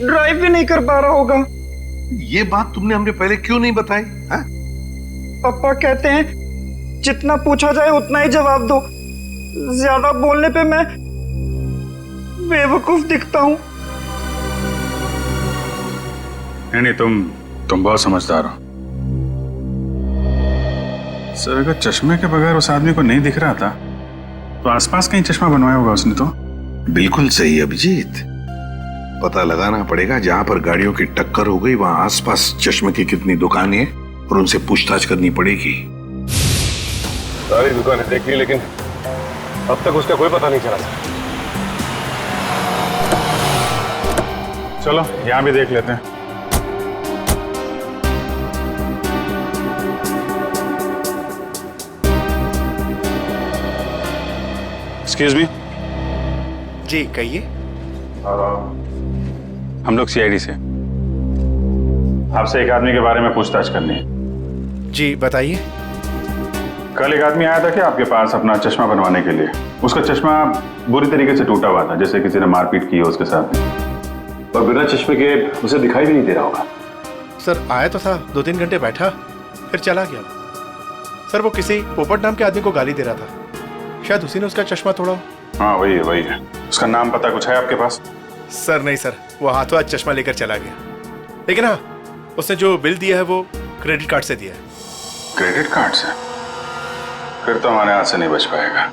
ड्राइव भी नहीं कर पा रहा होगा। ये बात तुमने हमने पहले क्यों नहीं बताई? हाँ? पापा कहते हैं जितना पूछा जाए उतना ही जवाब दो, ज्यादा बोलने पे मैं बेवकूफ दिखता हूं। नहीं, तुम बहुत समझदार हो सर। अगर चश्मे के बगैर उस आदमी को नहीं दिख रहा था तो आसपास कहीं चश्मा बनवाया होगा उसने। तो बिल्कुल सही अभिजीत, पता लगाना पड़ेगा जहां पर गाड़ियों की टक्कर हो गई वहां आसपास चश्मे की कितनी दुकानें हैं और उनसे पूछताछ करनी पड़ेगी। सारी दुकानें देख ली लेकिन अब तक उसका कोई पता नहीं चला। चलो यहां भी देख लेते हैं। Excuse me. जी कहिए। हम लोग सीआईडी से, आपसे एक आदमी के बारे में पूछताछ करनी है। जी बताइए। कल एक आदमी आया था कि आपके पास अपना चश्मा बनवाने के लिए। उसका चश्मा बुरी तरीके से टूटा हुआ था, जैसे किसी ने मारपीट की हो उसके साथ, और बिना चश्मे के उसे दिखाई भी नहीं दे रहा होगा। सर आया तो था, 2-3 घंटे बैठा फिर चला गया। सर वो किसी पोपट नाम के आदमी को गाली दे रहा था, शायद उसी ने उसका चश्मा तोड़ा। हाँ वही है। उसका नाम पता कुछ है आपके पास? सर नहीं सर, वो हाथों हाथ चश्मा लेकर चला गया। लेकिन हाँ, उसने जो बिल दिया है वो क्रेडिट कार्ड से दिया है। क्रेडिट कार्ड से? फिर तो हमारे हाथ से नहीं बच पाएगा।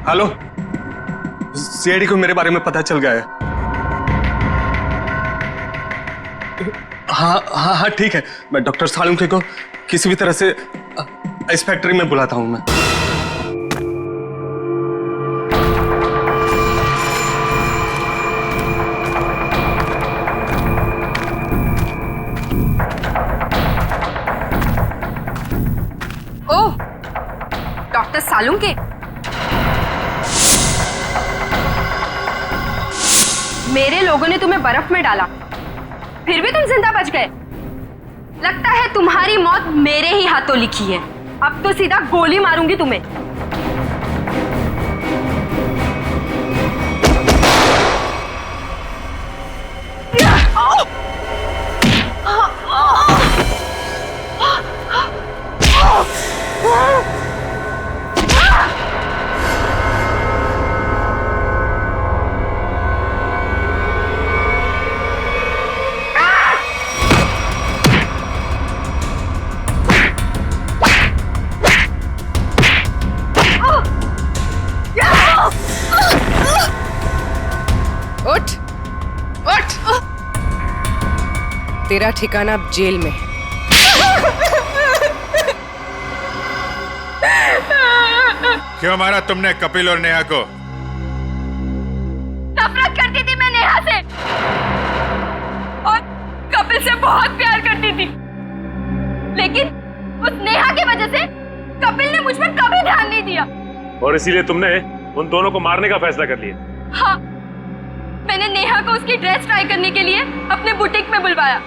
हेलो, सीआईडी को मेरे बारे में पता चल गया है। हाँ हाँ हाँ ठीक है, मैं डॉक्टर सालुंखे को किसी भी तरह से इस फैक्ट्री में बुलाता हूँ मैं। ओह, डॉक्टर सालुंखे, मेरे लोगों ने तुम्हें बर्फ में डाला, फिर भी तुम जिंदा बच गए। लगता है तुम्हारी मौत मेरे ही हाथों लिखी है। अब तो सीधा गोली मारूंगी तुम्हें। उठ, उठ। तेरा ठिकाना अब जेल में है। क्यों मारा तुमने कपिल और नेहा को? नफरत करती थी मैं नेहा से और कपिल से बहुत प्यार करती थी, लेकिन उस नेहा की वजह से कपिल ने मुझ पर कभी ध्यान नहीं दिया। और इसीलिए तुमने उन दोनों को मारने का फैसला कर लिया। हाँ, मैंने नेहा को उसकी ड्रेस ट्राई करने के लिए अपने बुटीक में बुलवाया।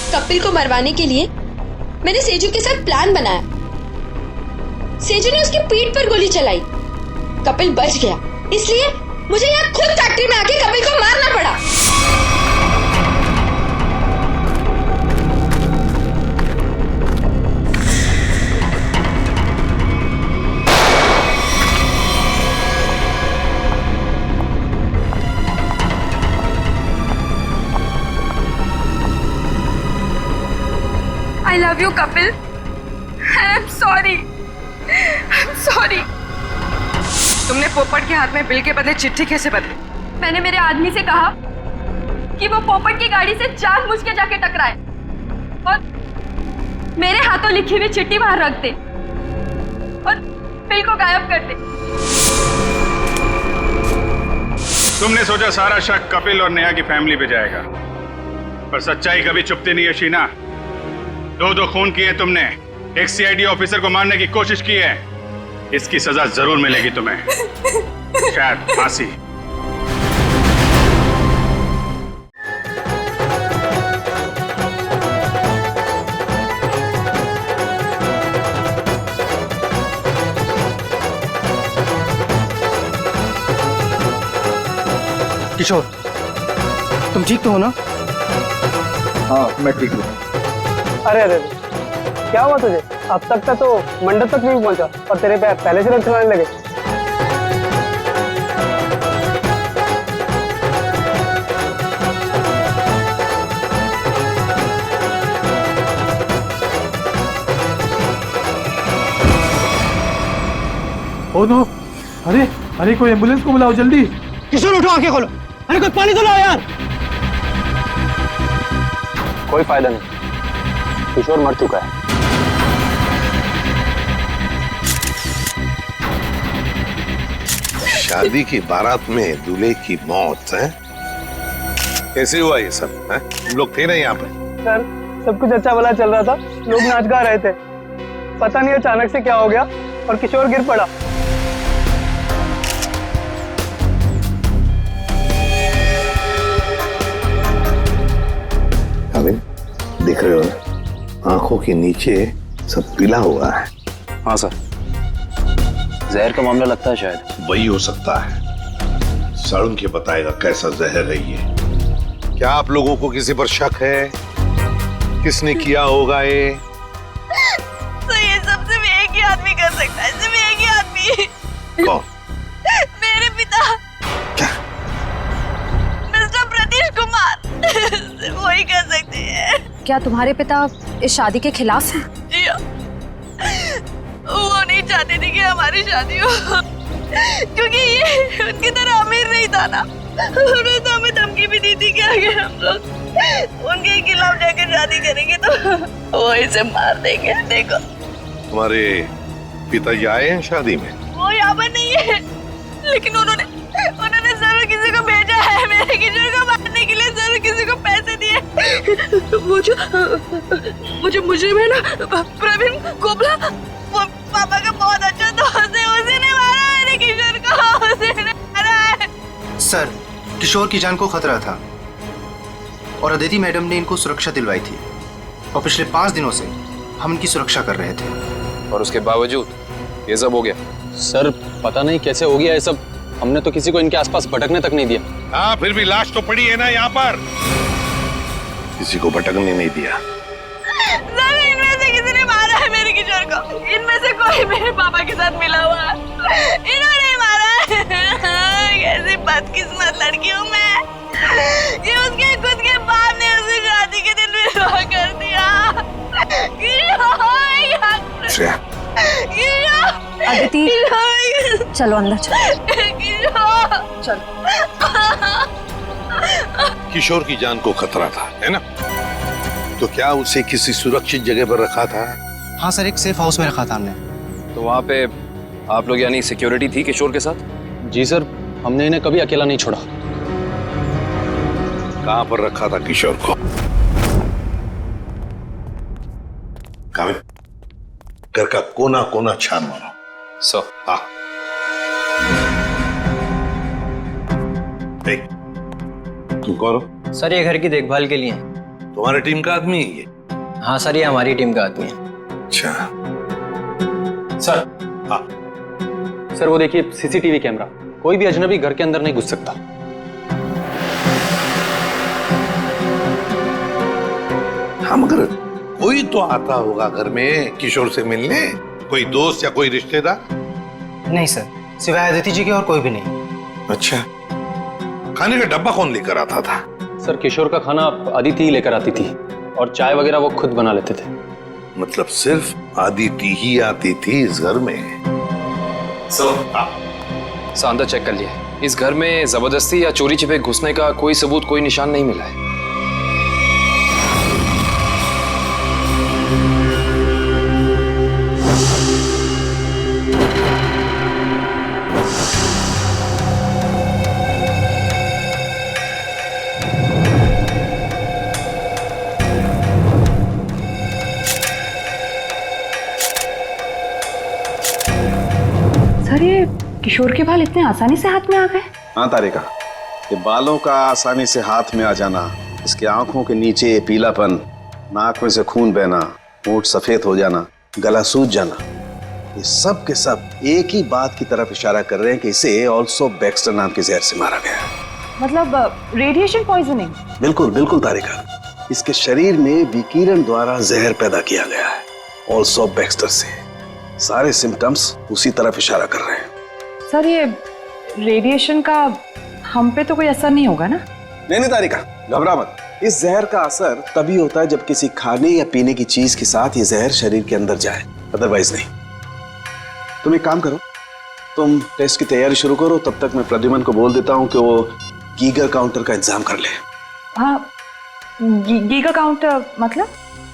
कपिल को मरवाने के लिए मैंने सेजू के साथ प्लान बनाया। सेजू ने उसकी पीठ पर गोली चलाई, कपिल बच गया, इसलिए मुझे यहाँ खुद फैक्ट्री में आके कपिल को मारना पड़ा। I love you, Kapil. I'm sorry. I'm sorry. तुमने पोपट के हाथ में बिल के बदले चिट्ठी कैसे बदली? मैंने मेरे आदमी से कहा कि वो पोपट की गाड़ी से जानबूझ के जाके टकराए और मेरे हाथों लिखी हुई चिट्ठी बाहर रख दे और बिल को गायब कर दे। तुमने सोचा सारा शक कपिल और नेहा की फैमिली पे जाएगा, पर सच्चाई कभी छुपती नहीं है शीना। दो खून किए तुमने, एक सीआईडी ऑफिसर को मारने की कोशिश की है। इसकी सजा जरूर मिलेगी तुम्हें, शायद फांसी। किशोर, तुम ठीक तो हो ना? हाँ, मैं ठीक हूँ। अरे अरे क्या हुआ तुझे? अब तक का तो मंडप तक नहीं पहुंचा और तेरे पैर पहले से लड़खड़ाने लगे। ओ नो, अरे अरे कोई एम्बुलेंस को बुलाओ जल्दी। किशोर उठो, आंखें खोलो। अरे कोई पानी तो लाओ यार। कोई फायदा नहीं, किशोर मर चुका है। शादी की बारात में दूल्हे की मौत है? कैसे हुआ ये सब? है? तुम लोग थे ना यहाँ पे? सर, सब कुछ अच्छा भला चल रहा था, लोग नाच गा रहे थे, पता नहीं अचानक से क्या हो गया और किशोर गिर पड़ा। देख रहे हो ना, आंखों के नीचे सब पीला हुआ है। हाँ सर, जहर का मामला लगता है शायद। वही हो सकता है, सालुंखे बताएगा कैसा जहर है ये। क्या आप लोगों को किसी पर शक है? किसने किया होगा ये? तो ये सब सिर्फ एक ही आदमी कर सकता है, सिर्फ एक ही आदमी। कौन? मेरे पिता मिस्टर प्रतीश कुमार, सिर्फ वही कर सकते हैं। क्या तुम्हारे पिता इस शादी के खिलाफ हैं? जी हाँ। वो नहीं चाहते थे कि हमारी शादी हो, क्योंकि ये उनकी तरह अमीर नहीं था ना। उन्होंने तो हमें धमकी भी दी थी कि अगर हम लोग उनके खिलाफ जाकर शादी करेंगे तो वो इसे मार देंगे। देखो, तुम्हारे पिताजी आए हैं शादी में? वो यहाँ पर नहीं है, लेकिन उन्होंने जरूर किसी को भेजा है मेरे किशोर को मारने के लिए, जरूर किसी को पैसे दिए। वो जो मुजरिम है ना, प्रवीण कोबला, वो पापा का बहुत अच्छा दोस्त है, उसी ने मारा मेरे किशोर को, उसी ने मारा है। सर, किशोर की जान को खतरा था और अदिति मैडम ने इनको सुरक्षा दिलवाई थी और पिछले 5 दिनों से हम इनकी सुरक्षा कर रहे थे। और उसके बावजूद ये सब हो गया? सर पता नहीं कैसे हो गया ये सब, हमने तो किसी को इनके आसपास भटकने तक नहीं दिया। हाँ, फिर भी लाश तो पड़ी है ना यहाँ पर। किसी को भटकने नहीं दिया। सर, इनमें से किसी ने मारा है मेरे किशोर को। इनमें से कोई मेरे पापा के साथ मिला हुआ है, इन्होंने मारा है। कैसी बदकिस्मत लड़की हूँ मैं कि उसके खुद के बाप ने उसे शादी के दिन विवाह कर दिया। अदिति, चलो अंदर चलो। किशोर की जान को खतरा था, है ना? तो क्या उसे किसी सुरक्षित जगह पर रखा था? हाँ सर, एक सेफ हाउस में रखा था हमने। तो वहाँ पे आप लोग यानी सिक्योरिटी थी किशोर के साथ? जी सर, हमने इन्हें कभी अकेला नहीं छोड़ा। कहाँ पर रखा था किशोर को? कामिल, घर का कोना कोना छान मारो। हाँ। तुम कौन हो? सर, ये घर की देखभाल के लिए। तुम्हारी टीम का आदमी है ये? हाँ सर, ये हमारी टीम का आदमी है। अच्छा सर। हाँ सर, वो देखिए सीसीटीवी कैमरा, कोई भी अजनबी घर के अंदर नहीं घुस सकता। हाँ, मगर कोई तो आता होगा घर में किशोर से मिलने, कोई दोस्त या कोई रिश्तेदार? नहीं सर, सिवाय अदिति जी के और कोई भी नहीं। अच्छा, खाने का डब्बा कौन लेकर आता था? सर, किशोर का खाना अदिति ही लेकर आती थी और चाय वगैरह वो खुद बना लेते थे। मतलब सिर्फ अदिति ही आती थी इस घर में? अंदर चेक कर लिया, इस घर में जबरदस्ती या चोरी छिपे घुसने का कोई सबूत, कोई निशान नहीं मिला है। सर, ये किशोर के बाल इतने आसानी से हाथ में आ गए? हाँ तारिका, ये बालों का आसानी से हाथ में आ जाना, इसके आंखों के नीचे पीलापन, नाक में से खून बहना, होंठ सफेद हो जाना, गला सूज जाना, ये सब के सब एक ही बात की तरफ इशारा कर रहे हैं कि इसे ऑल्सो बैक्स्टर नाम के जहर से मारा गया। मतलब रेडिएशन पॉइजनिंग? बिल्कुल बिल्कुल तारिका, इसके शरीर में विकिरण द्वारा जहर पैदा किया गया है, ऑल्सो बैक्स्टर से। सारे सिम्टम्स उसी तरफ इशारा कर रहे हैं। सर, ये रेडिएशन का हम पे तो कोई असर नहीं होगा ना? नहीं तारिका, घबरा मत। इस जहर का असर तभी होता है जब किसी खाने या पीने की चीज के साथ ये जहर शरीर के अंदर जाए, अदरवाइज नहीं। तुम एक काम करो, तुम टेस्ट की तैयारी शुरू करो, तब तक मैं प्रद्युमन को बोल देता हूँ कि वो गीगर काउंटर का इंतजाम कर ले। हाँ, गीगर काउंटर मतलब?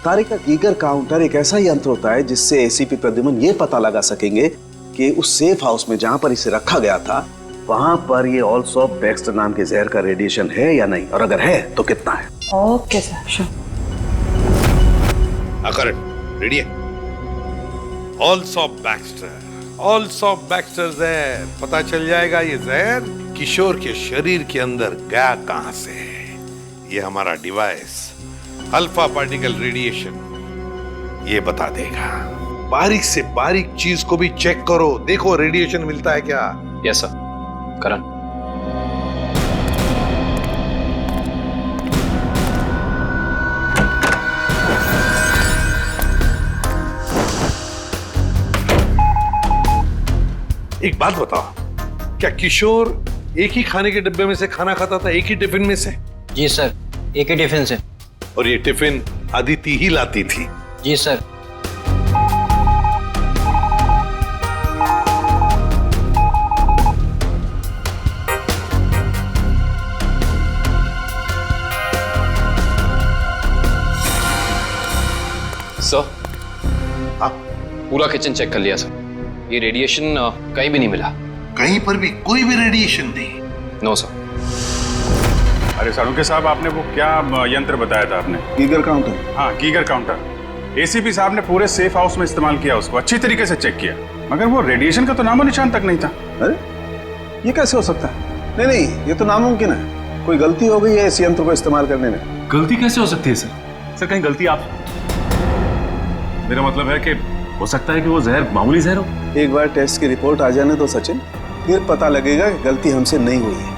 तारिका, गीगर काउंटर एक ऐसा यंत्र होता है जिससे एसीपी प्रद्युमन ये पता लगा सकेंगे कि उस सेफ हाउस में जहां पर इसे रखा गया था, वहां पर ये ऑल्सो बैक्स्टर नाम के जहर का रेडिएशन है या नहीं, और अगर है तो कितना है। Okay sir, sure. रेडी है? ऑल्सो बैक्स्टर जहर, पता चल जाएगा ये जहर किशोर के शरीर के अंदर गया कहां से। ये हमारा डिवाइस अल्फा पार्टिकल रेडिएशन ये बता देगा। बारीक से बारीक चीज को भी चेक करो, देखो रेडिएशन मिलता है क्या। यस सर, करण। एक बात बताओ, क्या किशोर एक ही खाने के डिब्बे में से खाना खाता था, एक ही टिफिन में से? जी सर, एक ही टिफिन से। और ये टिफिन अदिति ही लाती थी? जी सर। सर, पूरा किचन चेक कर लिया सर। ये रेडिएशन कहीं भी नहीं मिला। कहीं पर भी कोई भी रेडिएशन नहीं? No sir. अरे सालुंके साहब, आपने वो क्या यंत्र बताया था आपने? Geiger counter. हाँ, गीगर काउंटर। एसीपी साहब ने पूरे सेफ हाउस में इस्तेमाल किया, उसको अच्छी तरीके से चेक किया, मगर वो रेडिएशन का तो नामो निशान तक नहीं था। अरे ये कैसे हो सकता है? नहीं नहीं, ये तो नामुमकिन है। कोई गलती हो गई है इस यंत्र को इस्तेमाल करने में। गलती कैसे हो सकती है सर? सर कहीं गलती आप, मेरा मतलब है कि हो सकता है कि वो जहर मामूली जहर हो। एक बार टेस्ट की रिपोर्ट आ जाने तो सचिन, फिर पता लगेगा कि गलती हमसे नहीं हुई है।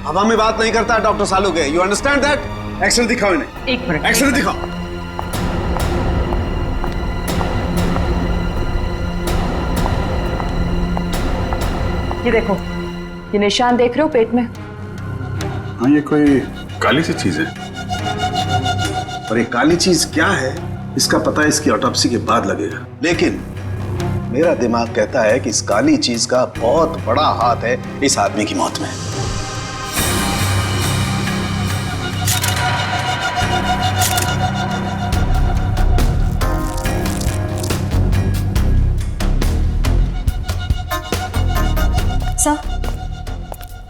हवा में बात नहीं करता doctor Saluke, you understand that? X ray दिखाओ इन्हें। एक मिनट, एक्सरे दिखाओ। ये देखो, ये निशान देख रहे हो पेट में? हाँ, ये कोई काली सी चीज है। और ये काली चीज क्या है इसका पता इसकी ऑटोप्सी के बाद लगेगा, लेकिन मेरा दिमाग कहता है कि इस काली चीज का बहुत बड़ा हाथ है इस आदमी की मौत में।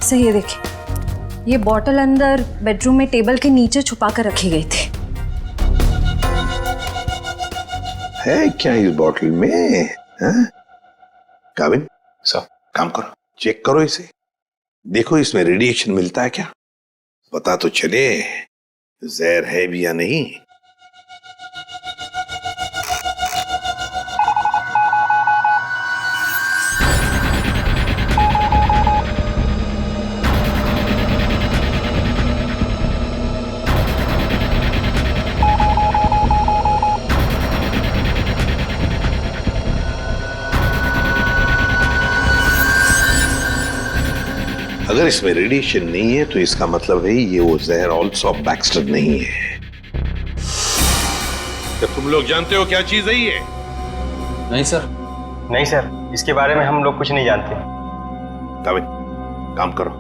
सर ये देखिए, ये बॉटल अंदर बेडरूम में टेबल के नीचे छुपा कर रखी गई थी। है क्या इस बॉटल में? काबिन सर, काम करो, चेक करो इसे, देखो इसमें रेडिएशन मिलता है क्या, पता तो चले जहर है भी या नहीं। अगर इसमें रेडिएशन नहीं है तो इसका मतलब है ये वो जहर ऑल्सो बैक्स्टर नहीं है। क्या तुम लोग जानते हो क्या चीज है ये? नहीं सर। नहीं सर, इसके बारे में हम लोग कुछ नहीं जानते। काबिन, काम करो,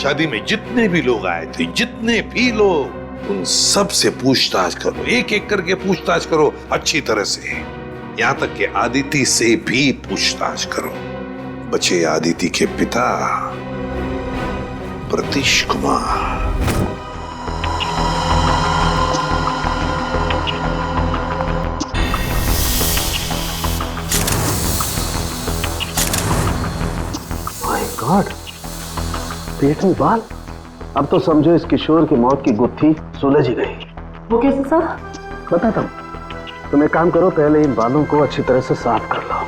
शादी में जितने भी लोग आए थे, जितने भी लोग, उन सब से पूछताछ करो, एक एक करके पूछताछ करो अच्छी तरह से, यहां तक कि आदिति से भी पूछताछ करो। बचे आदिति के पिता प्रतीश कुमार। माय गॉड, पेट में बाल। अब तो समझो इस किशोर की मौत की गुत्थी सुलझ ही गई। वो कैसे सर? बताता हूं। तुम एक काम करो, पहले इन बालों को अच्छी तरह से साफ कर लो।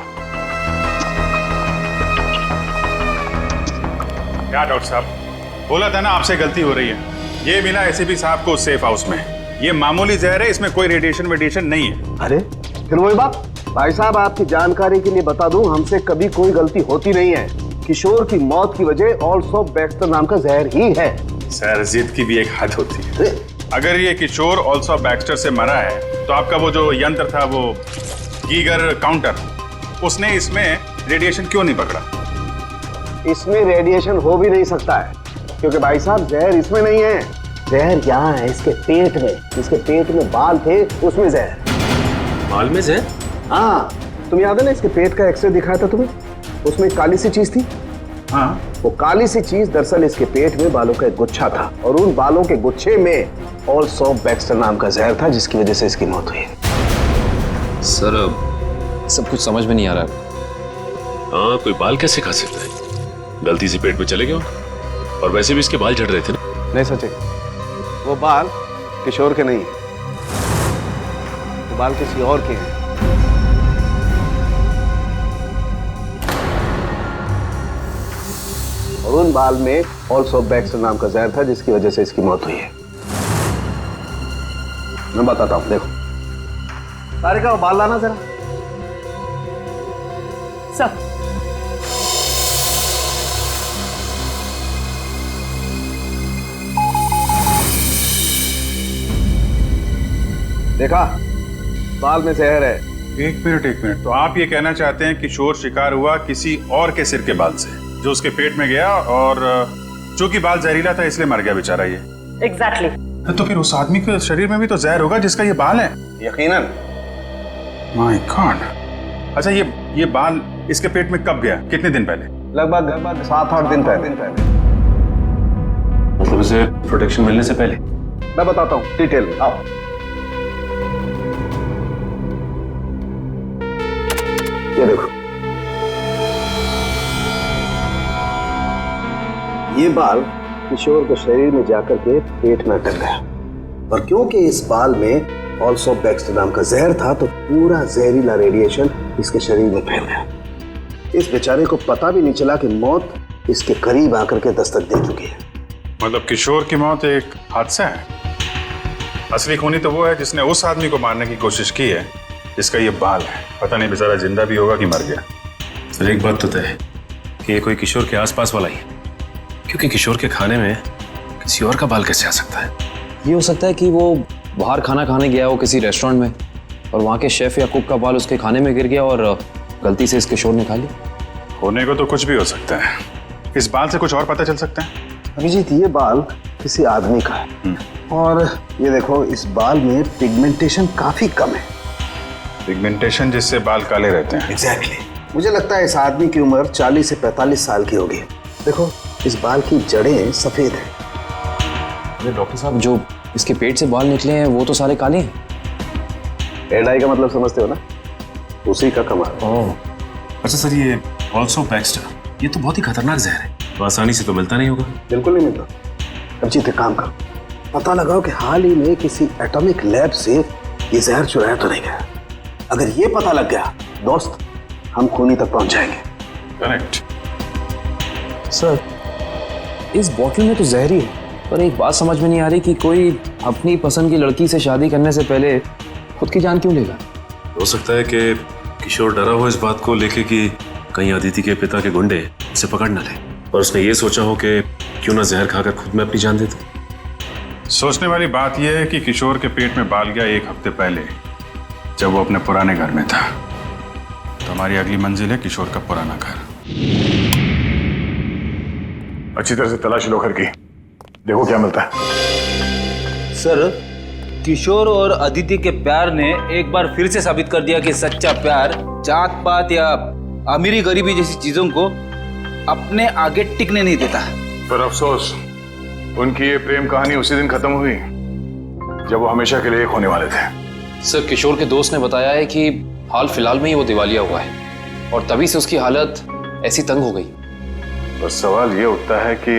क्या डॉक्टर साहब, बोला था ना आपसे गलती हो रही है। ये मिला एसीपी साहब को सेफ हाउस में, ये मामूली जहर है, इसमें कोई रेडिएशन नहीं है। अरे फिर वही बात। भाई साहब, आपकी जानकारी के लिए बता दूं, हमसे कभी कोई गलती होती नहीं है। किशोर की मौत की वजह ऑल्सो बैक्स्टर नाम का जहर ही है। सर, जिद की भी एक हद होती है। अगर ये किशोर ऑल्सो बैक्स्टर से मरा है तो आपका वो जो यंत्र था, वो गीगर काउंटर, उसने इसमें रेडिएशन क्यों नहीं पकड़ा? इसमें रेडिएशन हो भी नहीं सकता है, क्योंकि भाई साहब जहर इसमें नहीं है। जहर यहाँ है इसके पेट में। इसके पेट में बाल थे, उसमें जहर। बाल में जहर? हाँ, तुम याद है ना इसके पेट का एक्सरे दिखाया था तुम्हें, उसमें काली सी चीज थी। हाँ, वो काली सी चीज दरअसल इसके पेट में बालों का एक गुच्छा था, और उन बालों के गुच्छे में ऑल्सो बैक्स्टर नाम का जहर था, जिसकी वजह से इसकी मौत हुई। सर, सब कुछ समझ में नहीं आ रहा। हाँ, कोई बाल कैसे खा सकता है? गलती से पेट में चले गए, और वैसे भी इसके बाल झड़ रहे थे ना। नहीं सचिन, वो बाल किशोर के नहीं है, वो बाल किसी और के हैं। और उन बाल में ऑल्सो बैक्स्टर नाम का जहर था, जिसकी वजह से इसकी मौत हुई है। मैं बताता हूं, देखो। सारिका, वो बाल लाना जरा। सब देखा, बाल में जहर है। एक मिनट। तो आप ये कहना चाहते हैं किशोर शिकार हुआ किसी और के सिर के बाल से, जो उसके पेट में गया, और चूंकि बाल जहरीला था इसलिए मर गया बेचारा ये। एग्जैक्टली। तो फिर उस आदमी के शरीर में भी तो जहर होगा जिसका ये बाल है। यकीनन। My God. अच्छा, ये बाल इसके पेट में कब गया, कितने दिन पहले? लगभग 7-8 दिन पहले। मतलब उसे प्रोटेक्शन मिलने से पहले? मैं बताता हूँ डिटेल में, आओ। ये देखो, ये बाल किशोर के शरीर में जाकर के पेट में अटक गया, और क्योंकि इस बाल में ऑल्सो बैक्स्टर नाम का जहर था तो पूरा जहरीला रेडिएशन इसके शरीर में फैल गया। इस बेचारे को पता भी नहीं चला कि मौत इसके करीब आकर के दस्तक दे चुकी है। मतलब किशोर की मौत एक हादसा है? असली खूनी तो वो है जिसने उस आदमी को मारने की कोशिश की है जिसका ये बाल है। पता नहीं बेचारा जिंदा भी होगा कि मर गया। सर, एक बात तो तय है कि ये कोई किशोर के आसपास वाला ही है, क्योंकि किशोर के खाने में किसी और का बाल कैसे आ सकता है? ये हो सकता है कि वो बाहर खाना खाने गया हो किसी रेस्टोरेंट में, और वहाँ के शेफ या कुक का बाल उसके खाने में गिर गया और गलती से इस किशोर ने खा लिया। होने को तो कुछ भी हो सकता है। इस बाल से कुछ और पता चल सकता है? अभिजीत, ये बाल किसी आदमी का है, और ये देखो, इस बाल में पिगमेंटेशन काफी कम है। पिगमेंटेशन जिससे बाल काले रहते हैं? एग्जैक्टली। मुझे लगता है इस आदमी की उम्र 40 से 45 साल की होगी। देखो, इस बाल की जड़ें सफेद हैं। अरे डॉक्टर साहब, जो इसके पेट से बाल निकले हैं वो तो सारे काले हैं। रेड आई का मतलब समझते हो ना, उसी का कमाल। ओह, अच्छा सर, ये ऑल्सो बैक्स्टर, ये तो बहुत ही खतरनाक जहर है, तो आसानी से तो मिलता नहीं होगा। बिल्कुल नहीं मिलता। अब जी, एक काम करो, पता लगाओ कि हाल ही में किसी एटॉमिक लैब से ये जहर चुराया तो नहीं गया। अगर ये पता लग गया दोस्त, हम खूनी तक पहुंच जाएंगे। करेक्ट। सर, इस बॉटल में तो जहर ही है, पर एक बात समझ में नहीं आ रही कि कोई अपनी पसंद की लड़की से शादी करने से पहले खुद की जान क्यों लेगा? हो सकता है कि किशोर डरा हो इस बात को लेके कि कहीं अदिति के पिता के गुंडे उसे पकड़ न ले, और उसने ये सोचा हो कि क्यों ना जहर खाकर खुद में अपनी जान दे दे। सोचने वाली बात यह है कि किशोर के पेट में बाल गया 1 हफ्ते पहले, जब वो अपने पुराने घर में था। तो हमारी अगली मंजिल है किशोर का पुराना घर। अच्छी तरह से तलाशी लो घर की, देखो क्या मिलता है। सर, किशोर और अदिति के प्यार ने एक बार फिर से साबित कर दिया कि सच्चा प्यार जात पात या अमीरी गरीबी जैसी चीजों को अपने आगे टिकने नहीं देता। पर अफसोस, उनकी ये प्रेम कहानी उसी दिन खत्म हुई जब वो हमेशा के लिए एक होने वाले थे। सर, किशोर के दोस्त ने बताया है कि हाल फिलहाल में ही वो दिवालिया हुआ है, और तभी से उसकी हालत ऐसी तंग हो गई। बस सवाल ये उठता है कि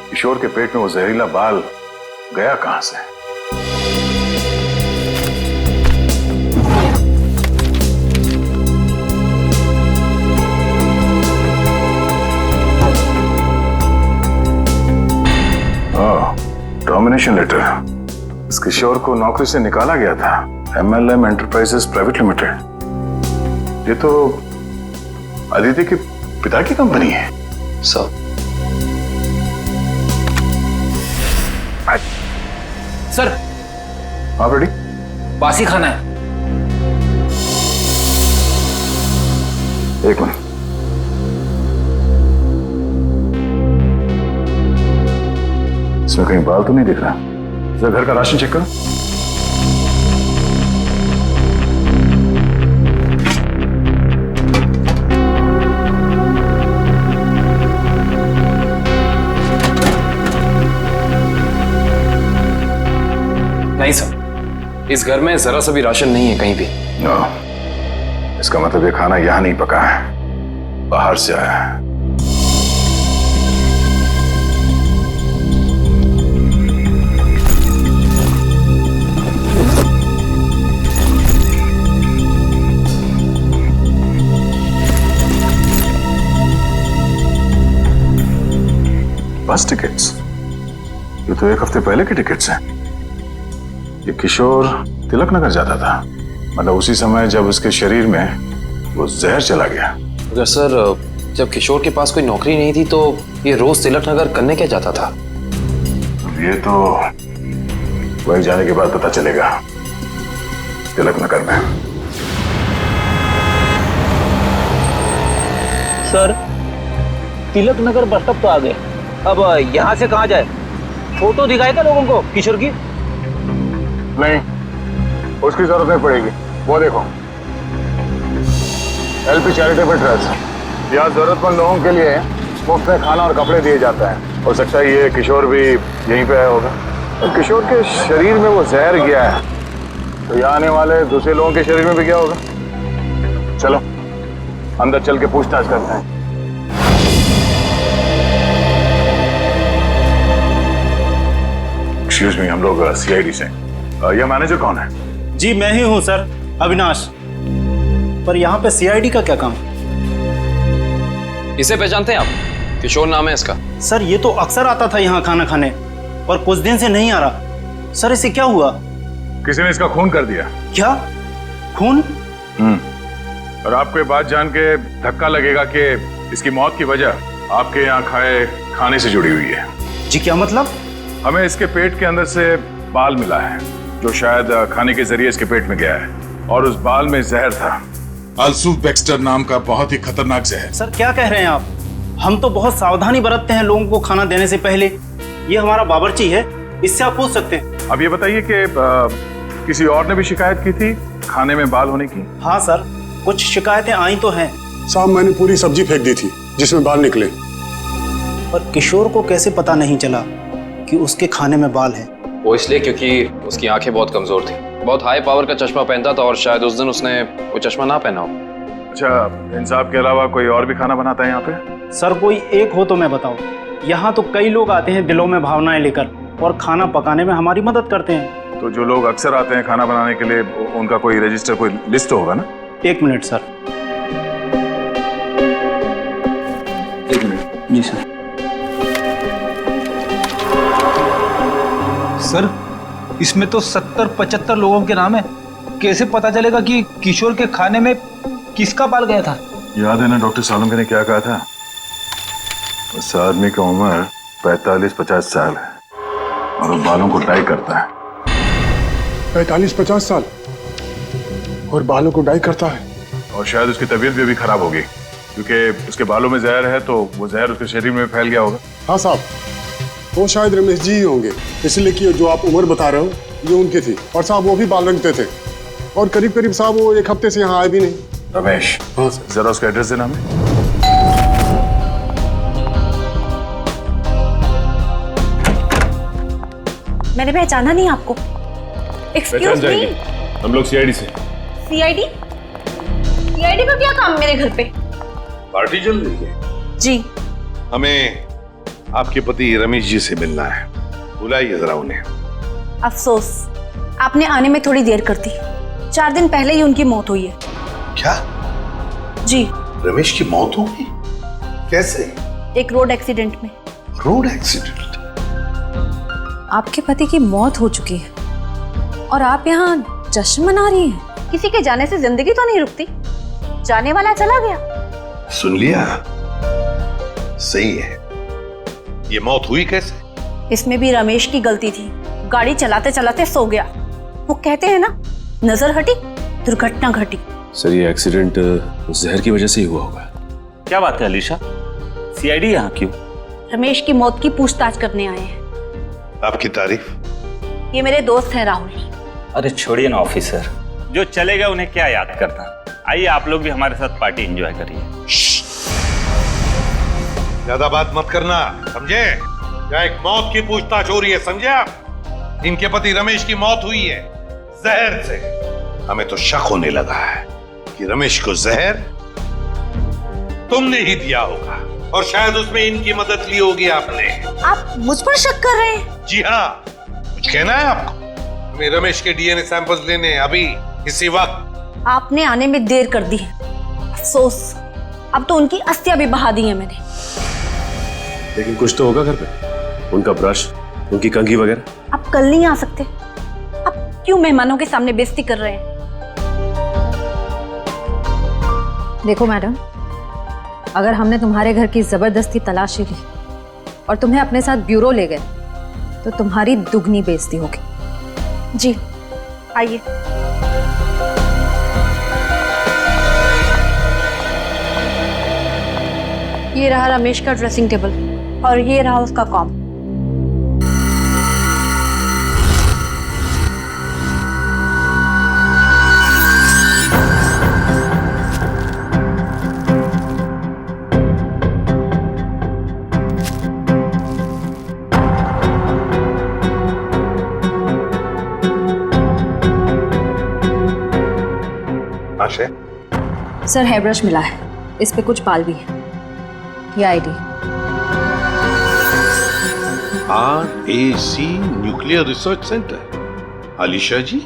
किशोर के पेट में वो जहरीला बाल गया कहां से? Termination letter. इस किशोर को नौकरी से निकाला गया था MLM एंटरप्राइजेस प्राइवेट लिमिटेड। ये तो अदिति के पिता की कंपनी है। सर, सर, आप रेडी? बासी खाना है। 1 मिनट। इसमें कहीं बाल तो नहीं दिख रहा। जरा घर का राशन चेक करो। नहीं सर, इस घर में जरा सा भी राशन नहीं है कहीं भी। नो, इसका मतलब ये खाना यहां नहीं पका है, बाहर से आया है। बस टिकट्स, ये तो 1 हफ्ते पहले के टिकट्स हैं। ये किशोर तिलक नगर जाता था, मतलब उसी समय जब उसके शरीर में वो जहर चला गया। अगर सर, जब किशोर के पास कोई नौकरी नहीं थी तो ये रोज तिलक नगर करने क्या जाता था? ये तो वही जाने के बाद पता चलेगा। तिलक नगर में। Sir, Tilak Nagar bus stop तो आ गए, अब यहाँ से कहाँ जाए? फोटो दिखाए था लोगों को किशोर की? नहीं, उसकी जरूरत नहीं पड़ेगी। वो देखो, एलपी चैरिटेबल ट्रस्ट, यहाँ जरूरतमंद लोगों के लिए मुफ्त में खाना और कपड़े दिए जाता है। हो सकता है ये किशोर भी यहीं पे आया होगा। तो किशोर के शरीर में वो जहर गया है, तो यहाँ आने वाले दूसरे लोगों के शरीर में भी गया होगा। चलो अंदर चल के पूछताछ करते हैं। एक्सक्यूज मी, हम लोग सीआईडी से। यह मैनेजर कौन है? जी मैं ही हूँ सर, अविनाश। पर यहाँ पे सीआईडी का क्या काम? इसे पहचानते हैं आप? किशोर नाम है इसका। सर ये तो अक्सर आता था यहाँ खाना खाने, और कुछ दिन से नहीं आ रहा। सर इसे क्या हुआ? किसी ने इसका खून कर दिया। क्या? खून? और आपको ये बात जान के धक्का लगेगा कि इसकी मौत की वजह आपके यहाँ खाए खाने से जुड़ी हुई है। जी क्या मतलब? हमें इसके पेट के अंदर से बाल मिला है, जो शायद खाने के जरिए इसके पेट में गया है, और उस बाल में जहर था, अल्सूबेक्स्टर नाम का बहुत ही खतरनाक जहर। सर क्या कह रहे हैं आप? हम तो बहुत सावधानी बरतते हैं लोगों को खाना देने से पहले। ये हमारा बावर्ची है, इससे आप पूछ सकते हैं। अब ये बताइए कि किसी और ने भी शिकायत की थी खाने में बाल होने की? हाँ सर, कुछ शिकायतें आई तो हैं। साहब मैंने पूरी सब्जी फेंक दी थी जिसमें बाल निकले। पर किशोर को कैसे पता नहीं चला कि उसके खाने में बाल है? वो इसलिए क्योंकि उसकी आंखें बहुत कमजोर थी, बहुत हाई पावर का चश्मा पहनता था, और शायद उस दिन उसने वो चश्मा ना पहना हो। अच्छा, इन साहब के अलावा कोई और भी खाना बनाता है यहाँ पे? सर कोई एक हो तो मैं बताऊं। यहाँ तो कई लोग आते हैं दिलों में भावनाएं लेकर, और खाना पकाने में हमारी मदद करते हैं। तो जो लोग अक्सर आते हैं खाना बनाने के लिए, उनका कोई रजिस्टर, कोई लिस्ट होगा ना? एक मिनट सर। एक मिनट। जी सर। सर इसमें तो 70-75 लोगों के नाम है, कैसे पता चलेगा कि किशोर के खाने में किसका बाल गया था? याद है ना डॉक्टर सालम ने क्या कहा था? उस आदमी की उम्र 45-50 साल है, और वो बालों को डाई करता है। 45-50 साल और बालों को डाई करता है? और शायद उसकी तबीयत भी अभी खराब होगी, क्योंकि उसके बालों में जहर है, तो वो जहर उसके शरीर में फैल गया होगा। हाँ साहब, वो शायद रमेश जी ही होंगे, इसलिए कि जो आप उम्र बता रहे हो ये उनकी थी। और साहब वो भी बाल रंगते थे, और करीब करीब साहब वो 1 हफ्ते से यहाँ आए भी नहीं। रमेश? हाँ सर। जरा उसका एड्रेस देना हमें। मैंने पहचाना नहीं आपको। एक्सक्यूज मी, हम लोग सीआईडी से। सीआईडी? सीआईडी का क्या काम मेरे घर पे? पार्टी चल रही है जी। हमें आपके पति रमेश जी से मिलना है, बुलाइए जरा उन्हें। अफसोस, आपने आने में थोड़ी देर कर दी। 4 दिन पहले ही उनकी मौत हुई है। क्या? जी। रमेश की मौत हो गई? कैसे? एक रोड एक्सीडेंट में। Road accident? आपके पति की मौत हो चुकी है और आप यहाँ जश्न मना रही हैं। किसी के जाने से जिंदगी तो नहीं रुकती, जाने वाला चला गया। सुन लिया? सही है। ये मौत हुई कैसे? इसमें भी रमेश की गलती थी, गाड़ी चलाते चलाते सो गया। वो कहते हैं ना, नजर हटी दुर्घटना घटी। सर ये एक्सीडेंट जहर की वजह से ही हुआ होगा। क्या बात है अलीशा, सीआईडी यहाँ क्यों? रमेश की मौत की पूछताछ करने आए हैं। आपकी तारीफ? ये मेरे दोस्त हैं राहुल। अरे छोड़िए ना ऑफिसर, जो चले गए उन्हें क्या याद करना। आइए आप लोग भी हमारे साथ पार्टी एंजॉय करिए। ज्यादा बात मत करना, समझे? यहाँ एक मौत की पूछताछ हो रही है, समझे आप? इनके पति रमेश की मौत हुई है जहर से। हमें तो शक होने लगा है कि रमेश को जहर तुमने ही दिया होगा, और शायद उसमें इनकी मदद ली होगी आपने। आप मुझ पर शक कर रहे हैं? जी हाँ, कुछ कहना है आपको? हमें रमेश के डीएनए सैंपल्स लेने अभी इसी वक्त। आपने आने में देर कर दी है। अफसोस, अब तो उनकी अस्थियां भी बहा दी है मैंने। लेकिन कुछ तो होगा घर पे, उनका ब्रश, उनकी कंघी वगैरह। आप कल नहीं आ सकते? आप क्यों मेहमानों के सामने बेइज्जती कर रहे हैं? देखो मैडम, अगर हमने तुम्हारे घर की जबरदस्ती तलाशी ली और तुम्हें अपने साथ ब्यूरो ले गए तो तुम्हारी दुगनी बेइज्जती होगी। जी आइए। ये रहा रमेश का ड्रेसिंग टेबल और ये रहा उसका कॉम। सर हेयर ब्रश मिला है, इस पे कुछ बाल भी है। ये ID. RAC nuclear research centre. Alisha ji,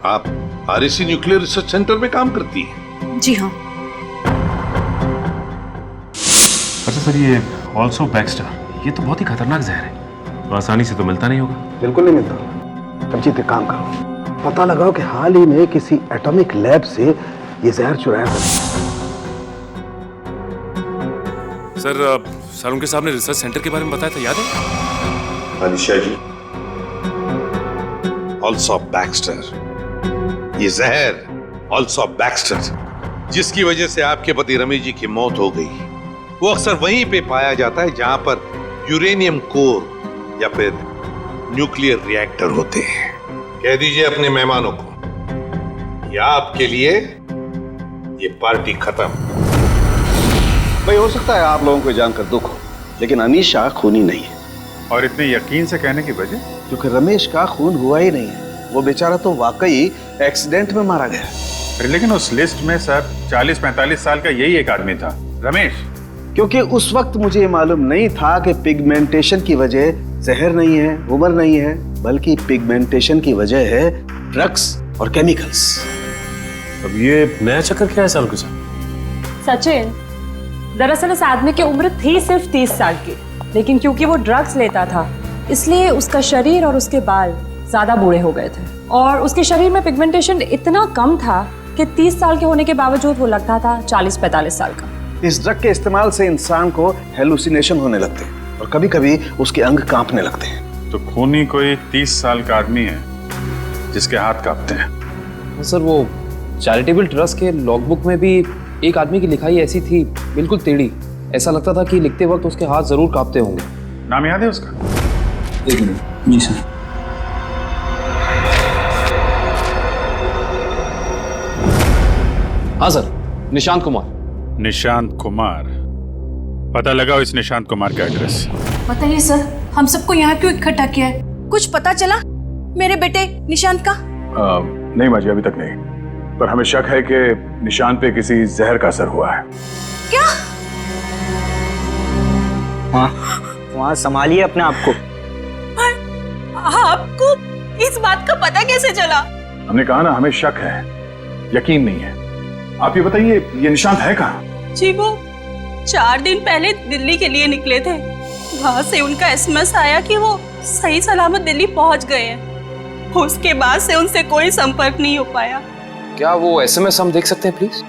आप RAC न्यूक्लियर रिसर्च सेंटर में काम करती हैं? जी हाँ। अच्छा सर, ये ऑल्सो बैक्स्टर, ये तो बहुत ही खतरनाक जहर है, तो आसानी से तो मिलता नहीं होगा। बिल्कुल नहीं मिलता। अभिजीत एक काम करो, पता लगाओ कि हाल ही में किसी एटॉमिक लैब से ये जहर चुराया था। सर सालुंके साहब ने रिसर्च सेंटर के बारे में बताया था, याद है? आलिशा जी, ऑल्सो बैक्स्टर, ये जहर ऑल्सो बैक्स्टर जिसकी वजह से आपके पति रमेश जी की मौत हो गई, वो अक्सर वहीं पे पाया जाता है जहां पर यूरेनियम कोर या फिर न्यूक्लियर रिएक्टर होते हैं। कह दीजिए अपने मेहमानों को, या आपके लिए ये पार्टी खत्म। भाई हो सकता है आप लोगों को जानकर दुख हो, लेकिन अमीर शाह खूनी नहीं है। और इतने यकीन से कहने की वजह? क्योंकि रमेश का खून हुआ ही नहीं है, वो बेचारा तो वाकई एक्सीडेंट में मारा गया। लेकिन उस लिस्ट में सर 40-45 साल का यही एक आदमी था, रमेश। क्योंकि उस वक्त मुझे ये मालूम नहीं था कि पिगमेंटेशन की वजह जहर नहीं है, उम्र नहीं है, बल्कि पिगमेंटेशन की वजह है ड्रग्स और केमिकल्स। अब ये नया चक्कर क्या है सालुंके साहब? सचिन, दरअसल इस आदमी की उम्र थी सिर्फ 30 साल की, लेकिन क्योंकि वो ड्रग्स लेता था इसलिए उसका शरीर और उसके बाल ज्यादा बूढ़े हो गए थे, और उसके शरीर में पिगमेंटेशन इतना कम था कि 30 साल के होने के बावजूद वो लगता था 40-45 साल का। इस ड्रग के इस्तेमाल से इंसान को हेलुसिनेशन होने लगते हैं और कभी कभी उसके अंग कांपने लगते हैं। तो खूनी कोई 30 साल का आदमी है जिसके हाथ कांपते हैं। सर वो चैरिटेबल ट्रस्ट के लॉगबुक में भी एक आदमी की लिखाई ऐसी थी, बिल्कुल टेढ़ी, ऐसा लगता था कि लिखते वक्त उसके हाथ जरूर कांपते होंगे। नाम याद है उसका? एक मिनट। जी सर। हाँ सर, निशांत कुमार। निशांत कुमार, पता लगाओ इस निशांत कुमार का एड्रेस। बताइए सर, हम सबको यहाँ क्यों इकट्ठा किया है? कुछ पता चला मेरे बेटे निशांत का? नहीं माजी, अभी तक नहीं, पर हमें शक है कि निशांत पे किसी जहर का असर हुआ है। क्या? वहाँ संभालिए अपने आप को। आपको इस बात का पता कैसे चला? हमने कहा ना, हमें शक है, यकीन नहीं है। आप ये बताइए, ये निशांत है कहाँ? जी वो 4 दिन पहले दिल्ली के लिए निकले थे, वहाँ से उनका एसएमएस आया कि वो सही सलामत दिल्ली पहुँच गए हैं। उसके बाद से उनसे कोई संपर्क नहीं हो पाया। क्या वो एसएमएस हम देख सकते हैं प्लीज?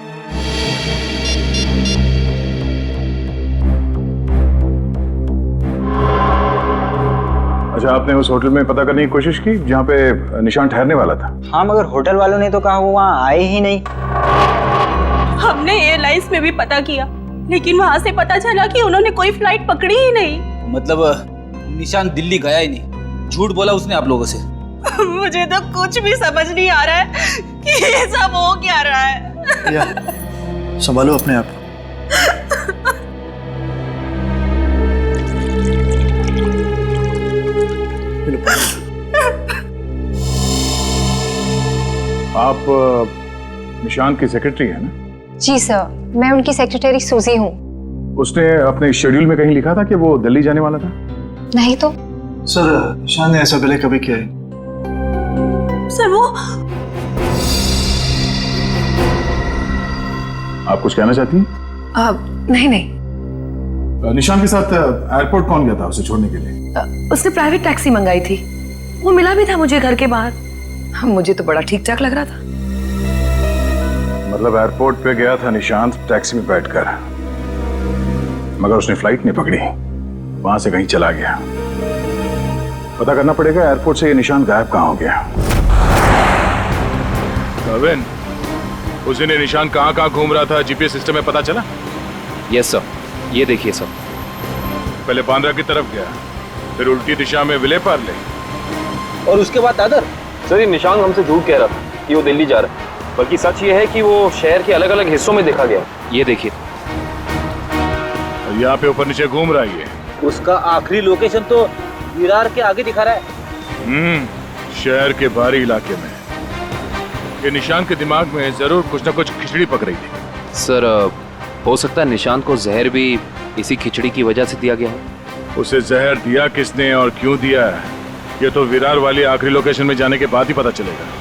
अच्छा, आपने उस होटल में पता करने की कोशिश की जहाँ पे निशांत ठहरने वाला था? हाँ, मगर होटल वालों ने तो कहा वो वहाँ आए ही नहीं। हमने एयरलाइंस में भी पता किया, लेकिन वहाँ से पता चला कि उन्होंने कोई फ्लाइट पकड़ी ही नहीं। मतलब निशांत दिल्ली गया ही नहीं, झूठ बोला उसने आप लोगों से? मुझे तो कुछ भी समझ नहीं आ रहा है कि ये सब हो क्या रहा है। संभालो अपने आप। आप निशांत की सेक्रेटरी है ना? जी सर, मैं उनकी सेक्रेटरी सूजी हूँ। उसने अपने शेड्यूल में कहीं लिखा था कि वो दिल्ली जाने वाला था? नहीं तो। सर निशांत ने ऐसा पहले कभी किया है? सर वो आप कुछ कहना चाहती हैं? नहीं नहीं। निशांत के साथ एयरपोर्ट कौन गया था उसे छोड़ने के लिए? उसने प्राइवेट टैक्सी मंगाई थी, वो मिला भी था मुझे घर के बाहर। मुझे तो बड़ा ठीक ठाक लग रहा था। मतलब एयरपोर्ट पे गया था निशांत टैक्सी में बैठकर, मगर उसने फ्लाइट नहीं पकड़ी, वहां से कहीं चला गया। पता करना पड़ेगा एयरपोर्ट से ये निशांत गायब कहाँ हो गया। कविन, उस दिन ये निशान कहाँ घूम रहा था जीपीएस सिस्टम में पता चला? यस सर, ये देखिए सर। पहले बांद्रा की तरफ गया, फिर उल्टी दिशा में विले पार्ले, और उसके बाद दादर। सर ये निशान हमसे झूठ कह रहा था कि वो दिल्ली जा रहा है, बल्कि सच ये है कि वो शहर के अलग अलग हिस्सों में देखा गया। ये देखिए, यहाँ पे ऊपर नीचे घूम रहा है ये। उसका आखिरी लोकेशन तो विरार के आगे दिखा रहा है। शहर के बाहरी इलाके में। ये निशान के दिमाग में जरूर कुछ ना कुछ खिचड़ी पक रही थी। सर हो सकता है निशान को जहर भी इसी खिचड़ी की वजह से दिया गया है। उसे जहर दिया किसने और क्यों दिया है, ये तो विरार वाली आखिरी लोकेशन में जाने के बाद ही पता चलेगा।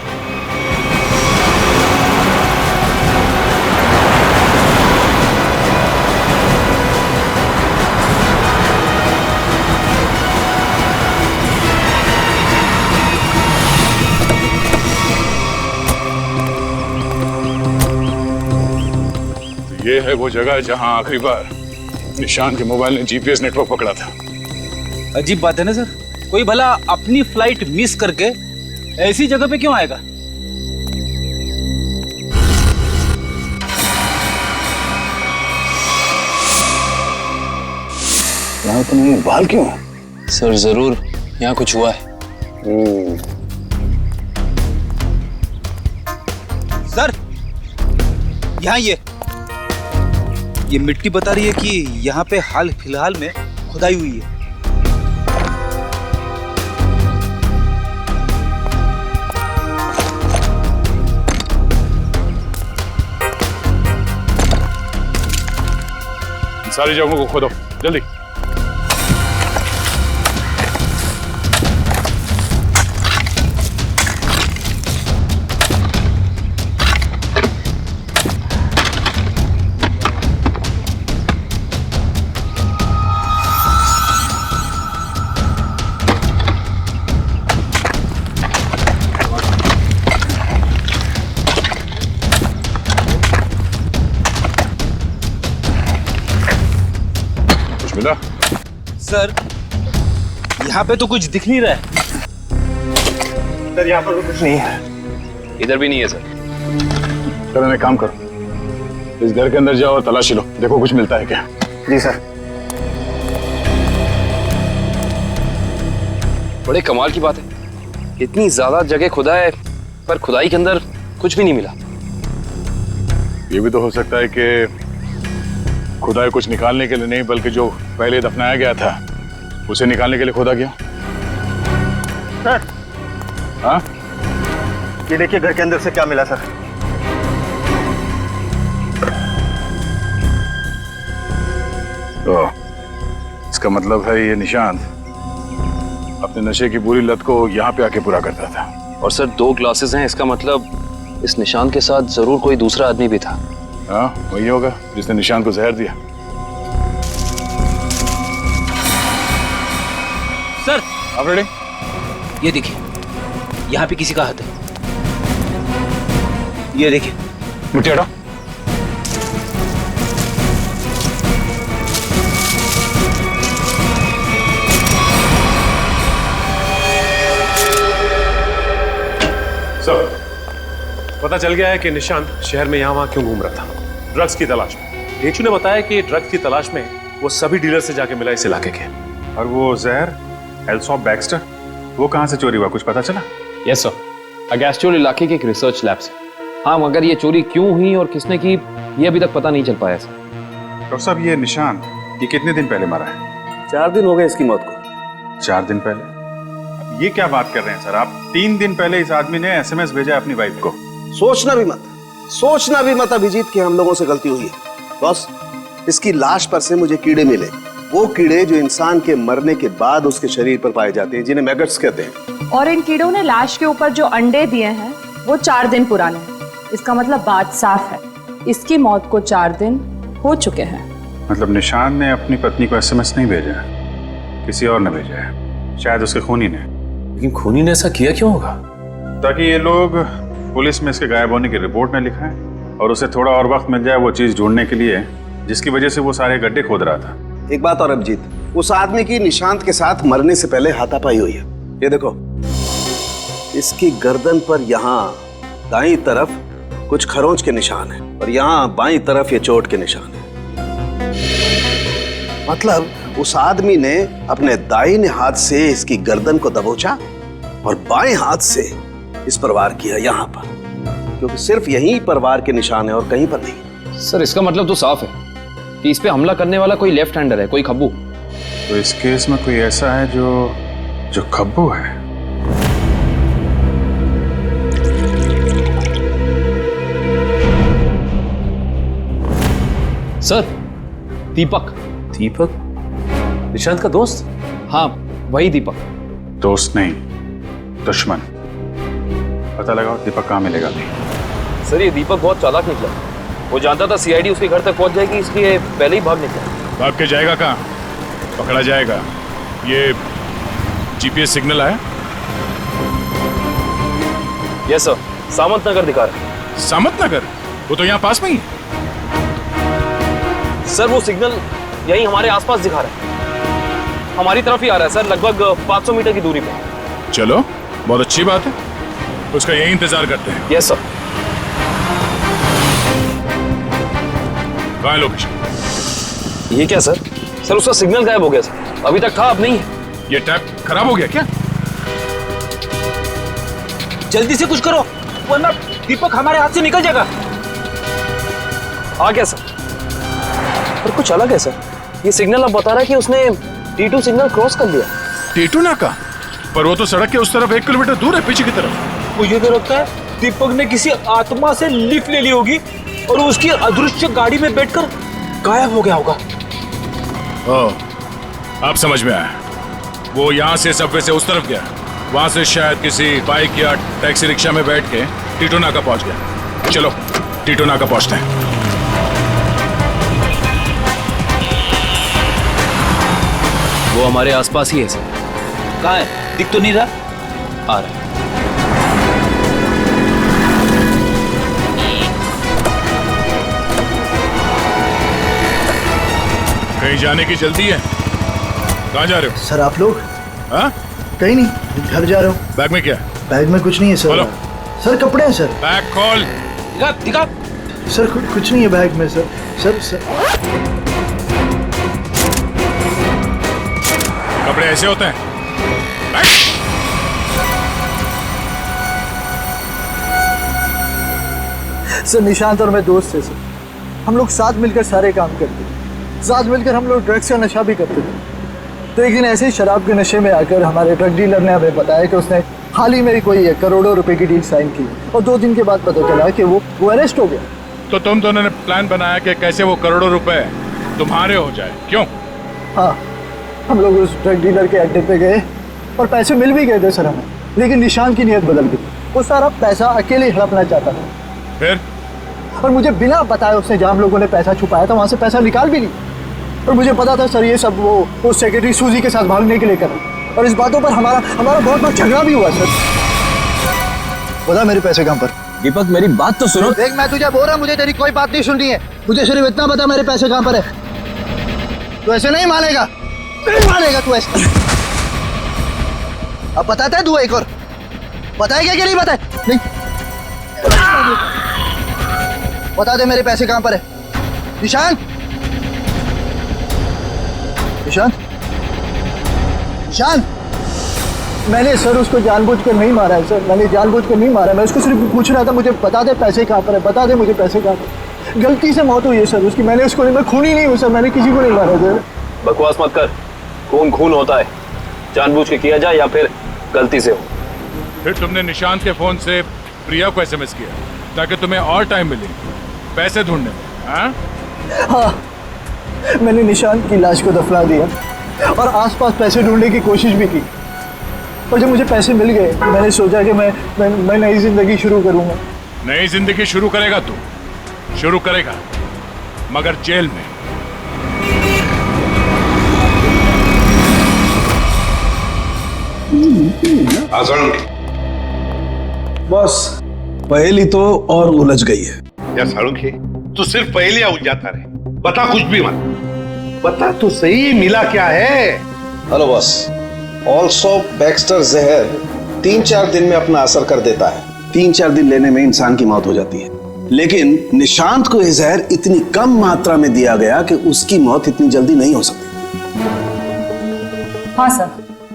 ये है वो जगह जहां आखिरी बार निशान के मोबाइल ने जीपीएस नेटवर्क पकड़ा था। अजीब बात है ना सर, कोई भला अपनी फ्लाइट मिस करके ऐसी जगह पे क्यों आएगा? यहाँ तो नहीं, बाल क्यों? सर जरूर यहाँ कुछ हुआ है। सर यहाँ ये मिट्टी बता रही है कि यहाँ पे हाल फिलहाल में खुदाई हुई है। सारी जगहों को खोदो जल्दी। मिला? सर यहाँ पे तो कुछ दिख नहीं रहा है। सर यहाँ पर तो कुछ नहीं है। इधर भी नहीं है सर। चलो एक काम करो, इस घर के अंदर जाओ और तलाशी लो, देखो कुछ मिलता है क्या। जी सर। बड़े कमाल की बात है, इतनी ज्यादा जगह खुदा है पर खुदाई के अंदर कुछ भी नहीं मिला। ये भी तो हो सकता है कि खुदाई कुछ निकालने के लिए नहीं, बल्कि जो पहले दफनाया गया था उसे निकालने के लिए खोदा गया। सर हाँ, ये देखिए घर के अंदर से क्या मिला सर। तो इसका मतलब है ये निशांत अपने नशे की बुरी लत को यहाँ पे आके पूरा करता था। और सर 2 ग्लासेस हैं, इसका मतलब इस निशांत के साथ जरूर कोई दूसरा आदमी भी था। हाँ वही होगा जिसने निशांत को जहर दिया। सर आप रेडी? ये देखिए यहाँ पे किसी का हाथ है। ये देखिए। मिट्टी हटाओ। सर पता चल गया है कि निशांत शहर में यहाँ वहां क्यों घूम रहा था, ड्रग्स की तलाश में। रेचू ने बताया कि ड्रग्स की तलाश में वो सभी डीलर से जाके मिला इस इलाके के। और वो जहर एल्सॉप बैक्स्टर, वो कहाँ से चोरी हुआ, कुछ पता चला? यस सर, अगेस्ट्योल इलाके के एक रिसर्च लैब से। हाँ, मगर ये चोरी क्यों हुई और किसने की ये अभी तक पता नहीं चल पाया सर। डॉक्टर साहब ये निशान ये कितने दिन पहले मरा है? 4 दिन हो गए इसकी मौत को। 4 दिन पहले? अब ये क्या बात कर रहे हैं सर आप? 3 दिन पहले इस आदमी ने एसएमएस भेजा अपनी वाइफ को। सोचना भी मत अभिजीत कि हम लोगों से गलती हुई है। बस इसकी लाश पर से मुझे कीड़े मिले, वो कीड़े जो इंसान के मरने के बाद उसके शरीर पर पाए जाते हैं, जिन्हें मैगट्स कहते हैं। और इन कीड़ों ने लाश के ऊपर जो अंडे दिए हैं वो 4 दिन पुराने हैं। इसका मतलब बात साफ है, इसकी मौत को 4 दिन हो चुके हैं। मतलब निशान ने अपनी पत्नी को एसएमएस नहीं भेजा, किसी और ने भेजा है, शायद उसके खूनी ने। लेकिन खूनी ने ऐसा किया क्यों होगा? ताकि ये लोग पुलिस में इसके गायब होने की रिपोर्ट न लिखाएं और उसे थोड़ा और वक्त मिल जाए वो चीज ढूंढने के लिए जिसकी वजह से वो सारे गड्ढे खोद रहा था। एक बात और अभिजीत, उस आदमी की निशांत के साथ मरने से पहले हाथापाई हुई है। ये देखो, इसकी गर्दन पर यहाँ दाईं तरफ कुछ खरोंच के निशान है और यहाँ बाईं तरफ ये चोट के निशान है। मतलब उस आदमी ने अपने दाहिने हाथ से इसकी गर्दन को दबोचा और बाएं हाथ से इस पर वार किया यहाँ पर, क्योंकि सिर्फ यहीं पर वार के निशान है और कहीं पर नहीं। सर इसका मतलब तो साफ है कि इस पे हमला करने वाला कोई लेफ्ट हैंडर है, कोई खब्बू। तो इस केस में कोई ऐसा है जो खब्बू है। सर दीपक। दीपक? निशांत का दोस्त? हाँ वही दीपक। दोस्त नहीं, दुश्मन। पता लगाओ दीपक कहाँ मिलेगा। सर ये दीपक बहुत चालाक निकला। वो जानता था सीआईडी उसके घर तक पहुंच जाएगी, इसलिए पहले ही भाग निकला। भाग के जाएगा कहाँ? पकड़ा जाएगा। ये जीपीएस सिग्नल आया? यस सर, सामंत नगर दिखा रहा है। सामंत नगर? वो तो यहाँ पास में ही है। सर वो सिग्नल यही हमारे आसपास दिखा रहा है, हमारी तरफ ही आ रहा है सर, लगभग 500 मीटर की दूरी पे। चलो बहुत अच्छी बात है, उसका यही इंतजार करते हैं। Yes sir. कहाँ है लोकेशन? ये क्या सर? सर उसका सिग्नल गायब हो गया सर, अभी तक था अब नहीं है। ये टैप खराब हो गया क्या? जल्दी से कुछ करो वरना दीपक हमारे हाथ से निकल जाएगा। आ गया सर। पर कुछ अलग है सर, ये सिग्नल अब बता रहा है कि उसने T2 सिग्नल क्रॉस कर लिया। T2 नाका? पर वो तो सड़क के उस तरफ 1 किलोमीटर दूर है, पीछे की तरफ। मुझे तो लगता है दीपक ने किसी आत्मा से लिफ्ट ले ली होगी और उसकी अदृश्य गाड़ी में बैठकर गायब हो गया होगा। ओह, अब समझ में आया। वो यहाँ से सबवे से उस तरफ गया, वहां से शायद किसी बाइक या टैक्सी रिक्शा में बैठ के T2 नाका पहुंच गया। चलो T2 नाका पहुंचते हैं। वो हमारे आसपास ही है सर। कहाँ है? दिख तो नहीं रहा। आ रहा है। कहीं जाने की जल्दी है? कहाँ जा रहे हो? सर आप लोग? हाँ? कहीं नहीं, घर जा रहा हूँ। बैग में क्या? बैग में कुछ नहीं है सर। खोलो। सर कपड़े हैं सर। बैग खोल। दिखा। सर कुछ नहीं है बैग में सर। सर कपड़े ऐसे होते हैं? सर निशांत और मैं दोस्त थे सर, हम लोग साथ मिलकर सारे काम करते थे, साथ मिलकर हम लोग ड्रग्स का नशा भी करते थे। तो एक दिन ऐसे ही शराब के नशे में आकर हमारे ड्रग डीलर ने हमें बताया कि उसने हाल ही में कोई करोड़ों रुपए की डील साइन की और 2 दिन के बाद पता चला कि वो अरेस्ट हो गया। तो तुम दोनों ने प्लान बनाया कि कैसे वो करोड़ों रुपए तुम्हारे हो जाए, क्यों? हाँ, हम लोग उस ड्रग डीलर के अड्डे पे गए और पैसे मिल भी गए थे सर हमें, लेकिन निशांत की नीयत बदल गई। वो सारा पैसा अकेले हड़पना चाहता था। फिर? और मुझे बिना बताए उसने जहाँ हम लोगों ने पैसा छुपाया था वहाँ से पैसा निकाल भी ली। और मुझे पता था सर ये सब वो सेक्रेटरी सूजी के साथ भागने के लिए कर, और इस बातों पर हमारा बहुत बड़ा झगड़ा भी हुआ सर। बता मेरे पैसे कहाँ पर? दीपक मेरी बात तो सुनो। देख मैं तुझे बोल रहा हूँ, मुझे तेरी कोई बात नहीं सुननी है, मुझे सिर्फ इतना बता मेरे पैसे कहाँ पर है। तू ऐसे नहीं मानेगा, नहीं मानेगा तू ऐसे। अब बताता है तू एक और, बताएगा कि नहीं बताए? नहीं बता दे मेरे पैसे कहाँ पर है। निशांत, निशांत, निशांत। मैंने सर उसको जानबूझकर नहीं मारा है सर, मैंने जानबूझकर नहीं मारा है। मैं उसको सिर्फ पूछ रहा था मुझे बता दे पैसे कहाँ पर है, बता दे मुझे पैसे कहाँ पर। गलती से मौत हुई है सर उसकी, मैंने उसको नहीं, मैं खून ही नहीं हूँ सर, मैंने किसी को नहीं मारा सर। बकवास मत कर, खून होता है, जानबूझ के किया जाए या फिर गलती से हो। फिर तुमने निशांत के फोन से प्रिया को SMS किया ताकि तुम्हें और टाइम मिले पैसे ढूंढने में? हाँ, मैंने निशांत की लाश को दफना दिया और आसपास पैसे ढूंढने की कोशिश भी की, और जब मुझे पैसे मिल गए मैंने सोचा कि मैं नई जिंदगी शुरू करूंगा। नई जिंदगी शुरू करेगा तू? शुरू करेगा, मगर जेल में। बस पहेली तो और उलझ गई है। यार सालुंखे, तू सिर्फ पहेलियां उलझाता रहे, बता कुछ भी मत, बता तो सही मिला क्या है। हेलो बॉस, ऑल्सो बैक्स्टर जहर 3-4 दिन में अपना असर कर देता है। 3-4 दिन लेने में इंसान की मौत हो जाती है। लेकिन निशांत को यह जहर इतनी कम मात्रा में दिया गया कि उसकी मौत इतनी जल्दी नहीं हो सकती। हाँ सर,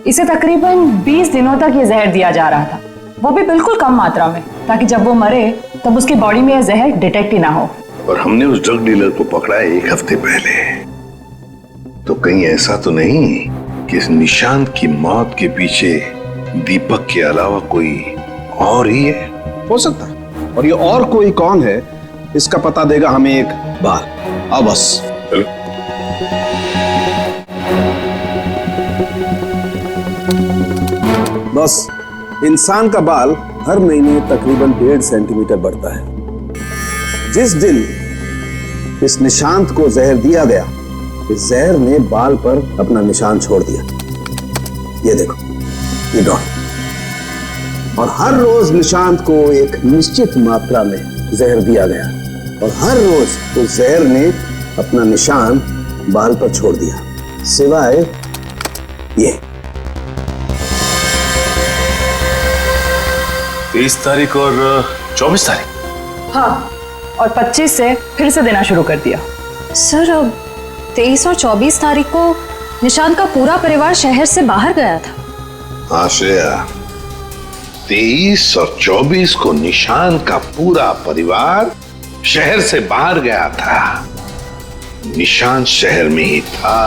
इसे तकरीबन 20 दिनों तक ये जहर दिया जा रहा था, वो भी बिल्कुल कम मात्रा में, ताकि जब वो मरे तब उसकी बॉडी में यह जहर डिटेक्ट ही ना हो। और हमने उस ड्रग डीलर को पकड़ा है 1 हफ्ते पहले, तो कहीं ऐसा तो नहीं कि इस निशांत की मौत के पीछे दीपक के अलावा कोई और ही है? हो सकता है, और ये और कोई कौन है इसका पता देगा हमें एक बार। आओ बस। बस, इंसान का बाल हर महीने तकरीबन 1.5 सेंटीमीटर बढ़ता है। जिस दिन इस निशांत को जहर दिया गया, इस जहर ने बाल पर अपना निशान छोड़ दिया। ये देखो, ये डॉट। और हर रोज निशांत को एक निश्चित मात्रा में जहर दिया गया, और हर रोज उस जहर ने अपना निशान बाल पर छोड़ दिया, सिवाय ये। 23 तारीख और 24 तारीख। हाँ, और 25 से फिर से देना शुरू कर दिया। सर, अब 23 और 24 तारीख को निशांत का पूरा परिवार शहर से बाहर गया था। हाँ श्रेया, 23 और 24 को निशांत का पूरा परिवार शहर से बाहर गया था। निशांत शहर में ही था,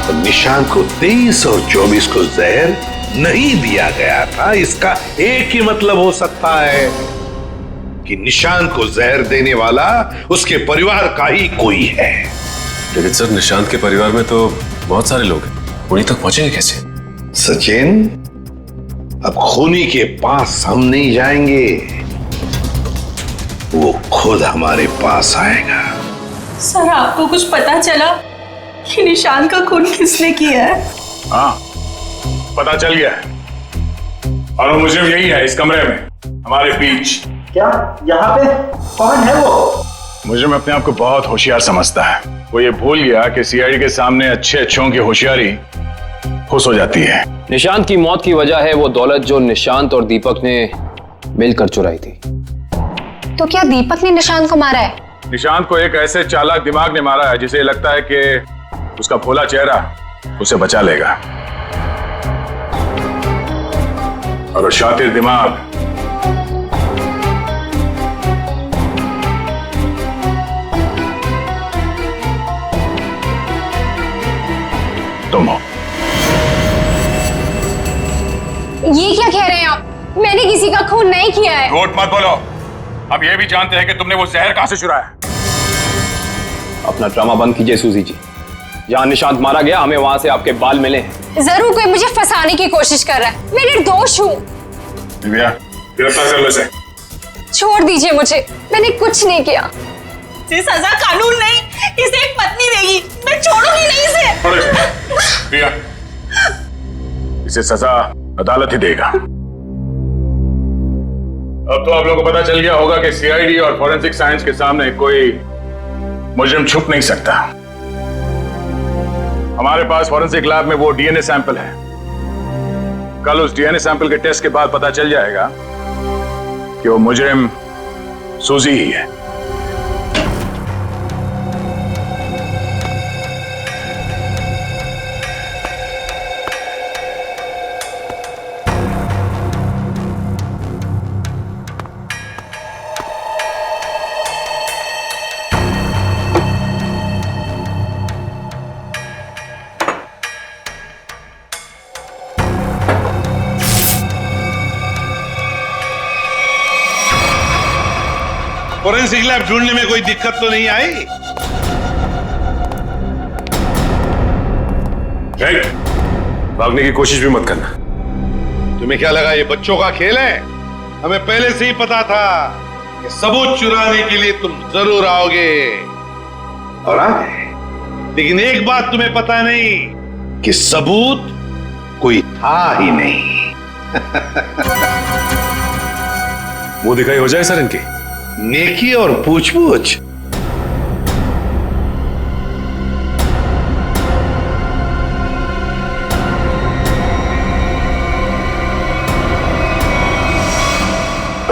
और निशांत को 23 और 24 को जहर नहीं दिया गया था। इसका एक ही मतलब हो सकता है कि निशांत को जहर देने वाला उसके परिवार का ही कोई है। लेकिन सर, निशांत के परिवार में तो बहुत सारे लोग हैं, उन्हीं तक पहुंचेंगे कैसे? सचिन, अब खूनी के पास हम नहीं जाएंगे, वो खुद हमारे पास आएगा। सर, आपको कुछ पता चला कि निशांत का खून किसने किया है? हाँ, पता चल गया है, और वो मुझे यही है, इस कमरे में हमारे बीच। क्या यहाँ पे कौन है वो? मुझे अपने आप को बहुत होशियार समझता है। वो ये भूल गया कि सीआईडी के सामने अच्छे अच्छों की होशियारी खुश हो जाती है। निशांत की मौत की वजह है वो दौलत जो निशांत और दीपक ने मिलकर चुराई थी। तो क्या दीपक ने निशांत को मारा है? निशांत को एक ऐसे चालाक दिमाग ने मारा है जिसे लगता है कि उसका भोला चेहरा उसे बचा लेगा, और शातिर दिमाग तुम हो। ये क्या कह रहे हैं आप? मैंने किसी का खून नहीं किया है। झूठ मत बोलो, हम ये भी जानते हैं कि तुमने वो जहर कहां से चुराया। अपना ड्रामा बंद कीजिए सूजी जी। जहां निशांत मारा गया, हमें वहां से आपके बाल मिले हैं। जरूर कोई मुझे फंसाने की कोशिश कर रहा है। मैं निर्दोष हूँ। दिव्या, गिरफ्तार कर लो इसे। छोड़ दीजिए मुझे, मैंने कुछ नहीं किया। इसे सजा कानून नहीं, इसे एक पत्नी देगी। मैं छोड़ूंगी नहीं इसे। दिव्या, इसे सजा अदालत ही देगा। अब तो आप लोगों को पता चल गया होगा कि सीआईडी और फॉरेंसिक साइंस के सामने कोई मुजरिम छुप नहीं सकता। हमारे पास फॉरेंसिक लैब में वो डीएनए सैंपल है। कल उस डीएनए सैंपल के टेस्ट के बाद पता चल जाएगा कि वो मुजरिम सूजी ही है। फोरेंसिक लैब ढूंढने में कोई दिक्कत तो नहीं आई? भागने की कोशिश भी मत करना। तुम्हें क्या लगा ये बच्चों का खेल है? हमें पहले से ही पता था कि सबूत चुराने के लिए तुम जरूर आओगे, और आ गए। लेकिन एक बात तुम्हें पता नहीं कि सबूत कोई था ही नहीं। मुंह दिखाई हो जाए सर इनकी। नेकी और पूछ-पूछ।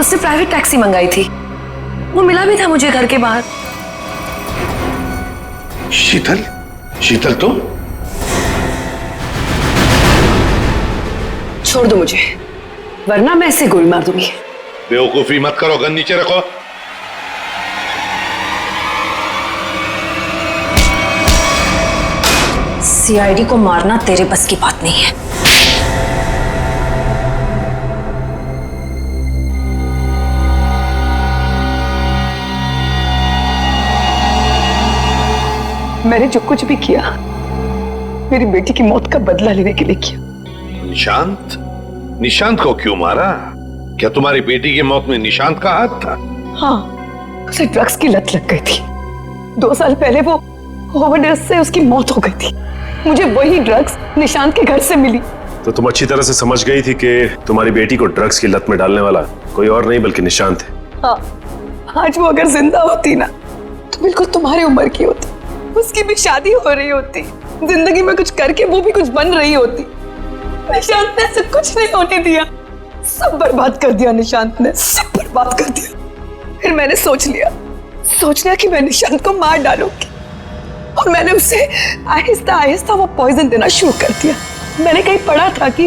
उसने प्राइवेट टैक्सी मंगाई थी, वो मिला भी था मुझे घर के बाहर। शीतल, शीतल तुम? छोड़ दो मुझे, वरना मैं ऐसे गोली मार दूंगी। बेवकूफी मत करो, गन नीचे रखो। सीआईडी को मारना तेरे बस की बात नहीं है। मैंने जो कुछ भी किया मेरी बेटी की मौत का बदला लेने के लिए किया। निशांत? निशांत को क्यों मारा? क्या तुम्हारी बेटी की मौत में निशांत का हाथ था? हाँ, उसे ड्रग्स की लत लग गई थी। 2 साल पहले वो ओवरडोज से उसकी मौत हो गई थी। मुझे वही ड्रग्स निशांत के घर से मिली। तो तुम अच्छी तरह से समझ गई थी कि तुम्हारी बेटी को ड्रग्स की लत में डालने वाला कोई और नहीं बल्कि निशांत है। हाँ, आज वो अगर जिंदा होती ना तो बिल्कुल तुम्हारी उम्र की होती, उसकी भी शादी हो रही होती, जिंदगी में कुछ करके वो भी कुछ बन रही होती। निशांत ने ऐसा कुछ नहीं होने दिया, सब बर्बाद कर दिया निशांत ने, सब बर्बाद कर दिया। फिर मैंने सोच लिया कि मैं निशांत को मार डालूंगी और मैंने उसे आहिस्ता आहिस्ता वो पॉइजन देना शुरू कर दिया। मैंने कहीं पढ़ा था कि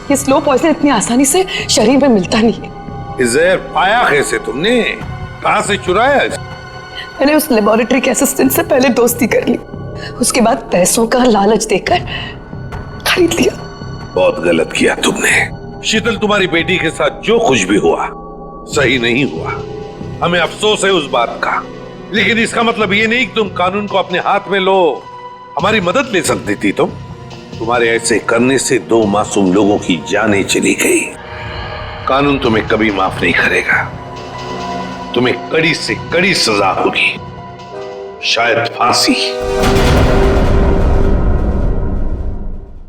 ये स्लो पॉइजन इतनी आसानी से शरीर में मिलता नहीं है। जहर पाया कैसे तुमने? कहां से चुराया? मैंने उस लेबोरेटरी के असिस्टेंट से पहले दोस्ती कर ली, उसके बाद पैसों का लालच देकर खरीद लिया। बहुत गलत किया तुमने शीतल। तुम्हारी बेटी के साथ जो कुछ भी हुआ सही नहीं हुआ, हमें अफसोस है उस बात का, लेकिन इसका मतलब ये नहीं कि तुम कानून को अपने हाथ में लो। हमारी मदद ले सकती थी तुम। तुम्हारे ऐसे करने से 2 मासूम लोगों की जानें चली गई। कानून तुम्हें कभी माफ नहीं करेगा, तुम्हें कड़ी से कड़ी सजा होगी, शायद फांसी।